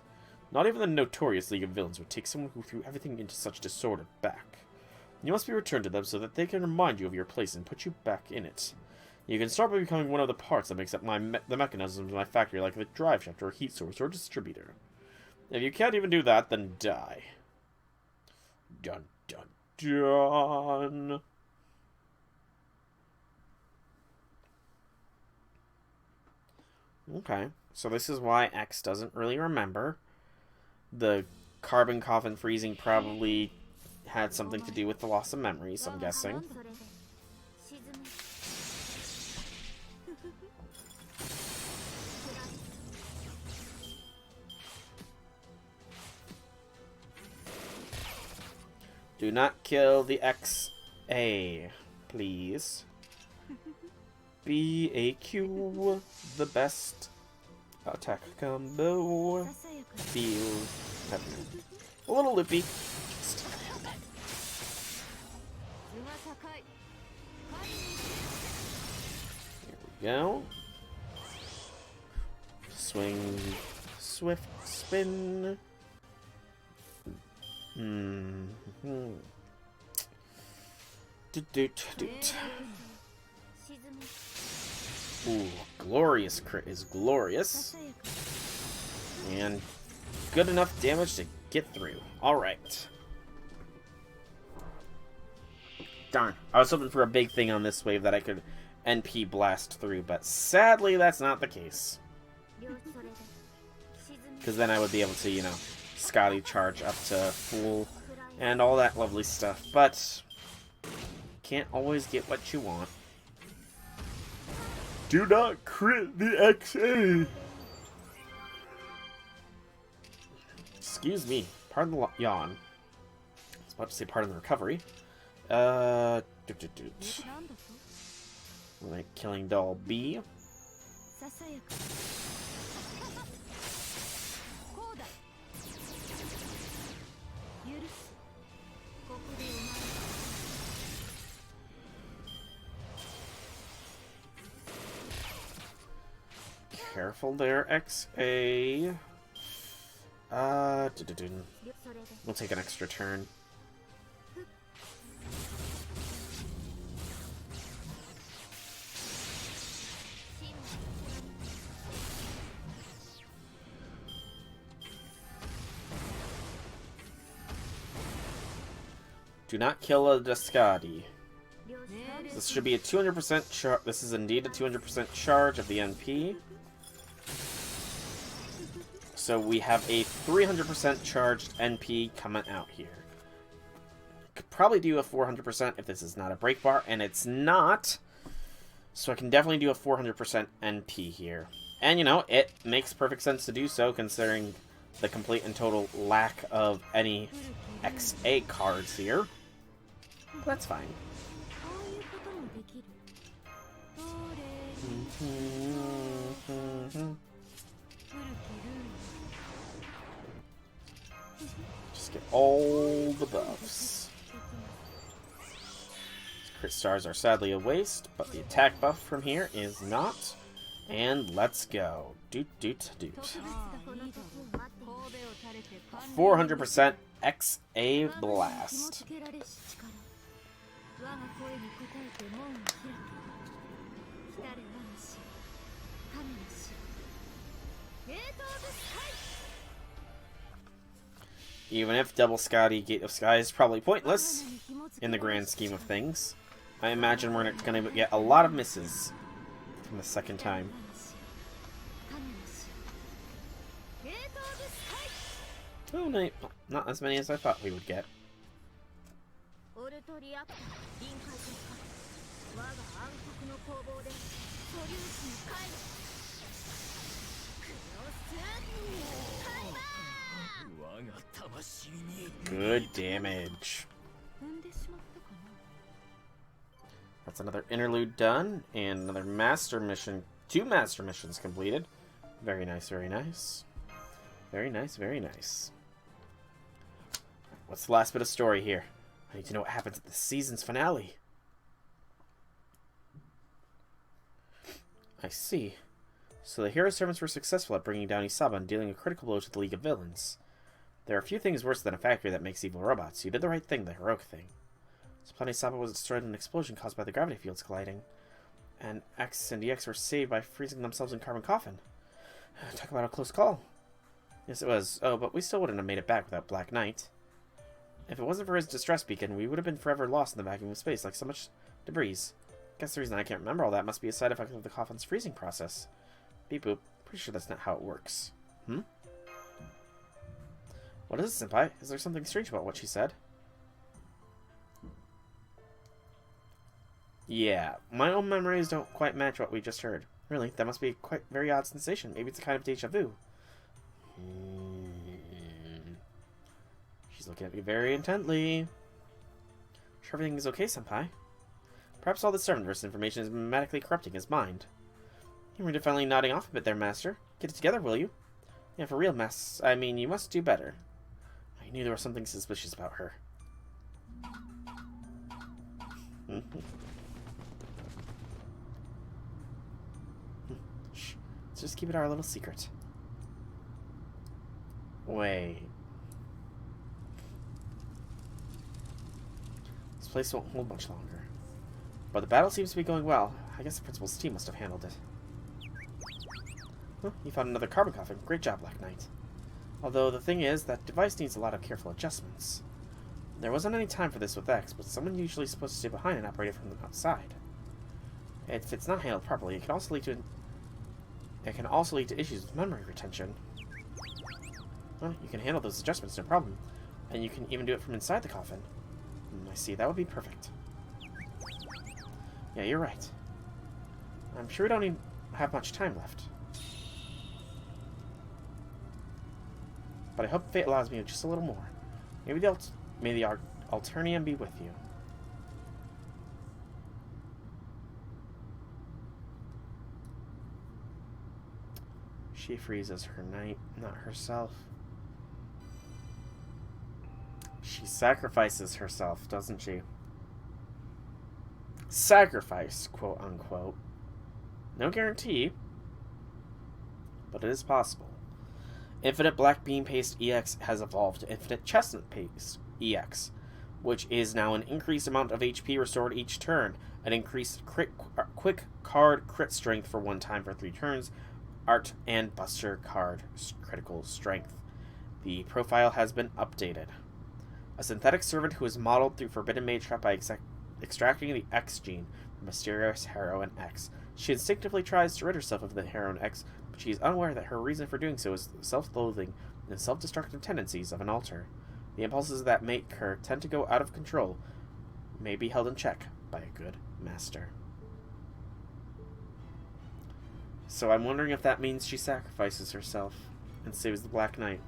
Not even the notorious League of Villains would take someone who threw everything into such disorder back. You must be returned to them so that they can remind you of your place and put you back in it. You can start by becoming one of the parts that makes up the mechanisms of my factory, like the drive shaft or heat source or distributor. If you can't even do that, then die. Dun dun dun. Okay, so this is why X doesn't really remember. The Carbon Coffin freezing probably had something to do with the loss of memories, I'm guessing. Do not kill the XA, please. BAQ, the best attack combo. Feel a little loopy. Just a little bit. Here we go. Swing, swift spin. Doot. Ooh, glorious crit is glorious. And good enough damage to get through. Alright. Darn. I was hoping for a big thing on this wave that I could NP blast through, but sadly that's not the case. Because then I would be able to, you know, Scotty charge up to full and all that lovely stuff. But can't always get what you want. Do not crit the XA! Excuse me. Pardon the yawn. I was about to say pardon the recovery. Like killing doll B. Careful there, XA. We'll take an extra turn. Do not kill a Descadi. This should be a 200% charge. This is indeed a 200% charge of the NP. So we have a 300% charged NP coming out here. Could probably do a 400% if this is not a break bar, and it's not. So I can definitely do a 400% NP here. And, you know, it makes perfect sense to do so, considering the complete and total lack of any XA cards here. That's fine. Just get all the buffs. Crit stars are sadly a waste, but the attack buff from here is not. And let's go. Doot. 400% XA blast. Even if double Scotty Gate of Sky is probably pointless in the grand scheme of things, I imagine we're going to get a lot of misses from the second time. Oh, no, not as many as I thought we would get. Good damage. That's another interlude done, and another master mission. 2 master missions completed. Very nice, very nice. Very nice, very nice. What's the last bit of story here? I need to know what happens at the season's finale. I see. So the hero servants were successful at bringing down Isaba and dealing a critical blow to the League of Villains. There are a few things worse than a factory that makes evil robots. You did the right thing, the heroic thing. So Planet Isaba was destroyed in an explosion caused by the gravity fields colliding. And X and DX were saved by freezing themselves in Carbon Coffin. Talk about a close call. Yes, it was. Oh, but we still wouldn't have made it back without Black Knight. If it wasn't for his distress beacon, we would have been forever lost in the vacuum of space, like so much debris. Guess the reason I can't remember all that must be a side effect of the coffin's freezing process. Beep boop. Pretty sure that's not how it works. What is it, Senpai? Is there something strange about what she said? Yeah, my own memories don't quite match what we just heard. Really, that must be a quite very odd sensation. Maybe it's a kind of deja vu. She's looking at me very intently. Sure everything is okay, Senpai? Perhaps all this servant-verse information is magically corrupting his mind. You're definitely nodding off a bit there, Master. Get it together, will you? Yeah, for real, I mean, you must do better. I knew there was something suspicious about her. Shh. Let's just keep it our little secret. Wait. This place won't hold much longer. But the battle seems to be going well. I guess the principal's team must have handled it. Huh, you found another carbon coffin. Great job, Black Knight. Although the thing is, that device needs a lot of careful adjustments. There wasn't any time for this with X, but someone usually is supposed to stay behind and operate it from the outside. If it's not handled properly, it can also lead to issues with memory retention. Well, you can handle those adjustments, no problem. And you can even do it from inside the coffin. I see, that would be perfect. Yeah, you're right. I'm sure we don't even have much time left. But I hope fate allows me just a little more. May the Alternium be with you. She freezes her knight, not herself. She sacrifices herself, doesn't she? Sacrifice, quote unquote. No guarantee, but it is possible. Infinite Black Beam Paste EX has evolved to Infinite Chestnut Paste EX, which is now an increased amount of HP restored each turn, an increased quick card crit strength for 1 time for 3 turns, art and buster card critical strength. The profile has been updated. A synthetic servant who is modeled through Forbidden Mage Trap by extracting the X gene from mysterious heroine X. She instinctively tries to rid herself of the heroine X, but she is unaware that her reason for doing so is the self-loathing and self-destructive tendencies of an alter. The impulses that make her tend to go out of control may be held in check by a good master. So I'm wondering if that means she sacrifices herself and saves the Black Knight.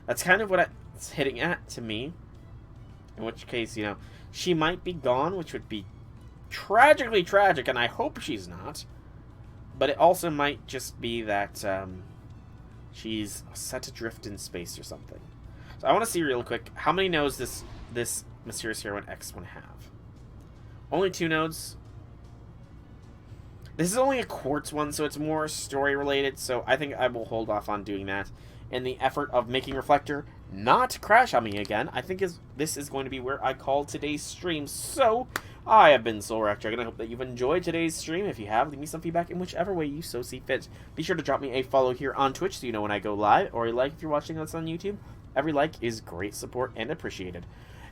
That's kind of what it's hitting at to me. In which case, you know, she might be gone, which would be tragically tragic, and I hope she's not. But it also might just be that she's set adrift in space or something. So I want to see real quick, how many nodes this mysterious heroine X want to have? Only 2 nodes. This is only a quartz one, so it's more story related, so I think I will hold off on doing that. In the effort of making Reflector not crash on me again, I think this is going to be where I call today's stream. So, I have been SoulRackDragon. I hope that you've enjoyed today's stream. If you have, leave me some feedback in whichever way you so see fit. Be sure to drop me a follow here on Twitch so you know when I go live, or a like if you're watching us on YouTube. Every like is great support and appreciated.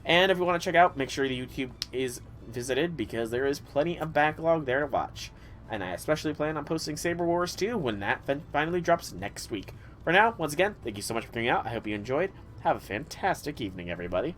And if you want to check out, make sure the YouTube is visited, because there is plenty of backlog there to watch. And I especially plan on posting Saber Wars 2 when that finally drops next week. For now, once again, thank you so much for coming out. I hope you enjoyed. Have a fantastic evening, everybody.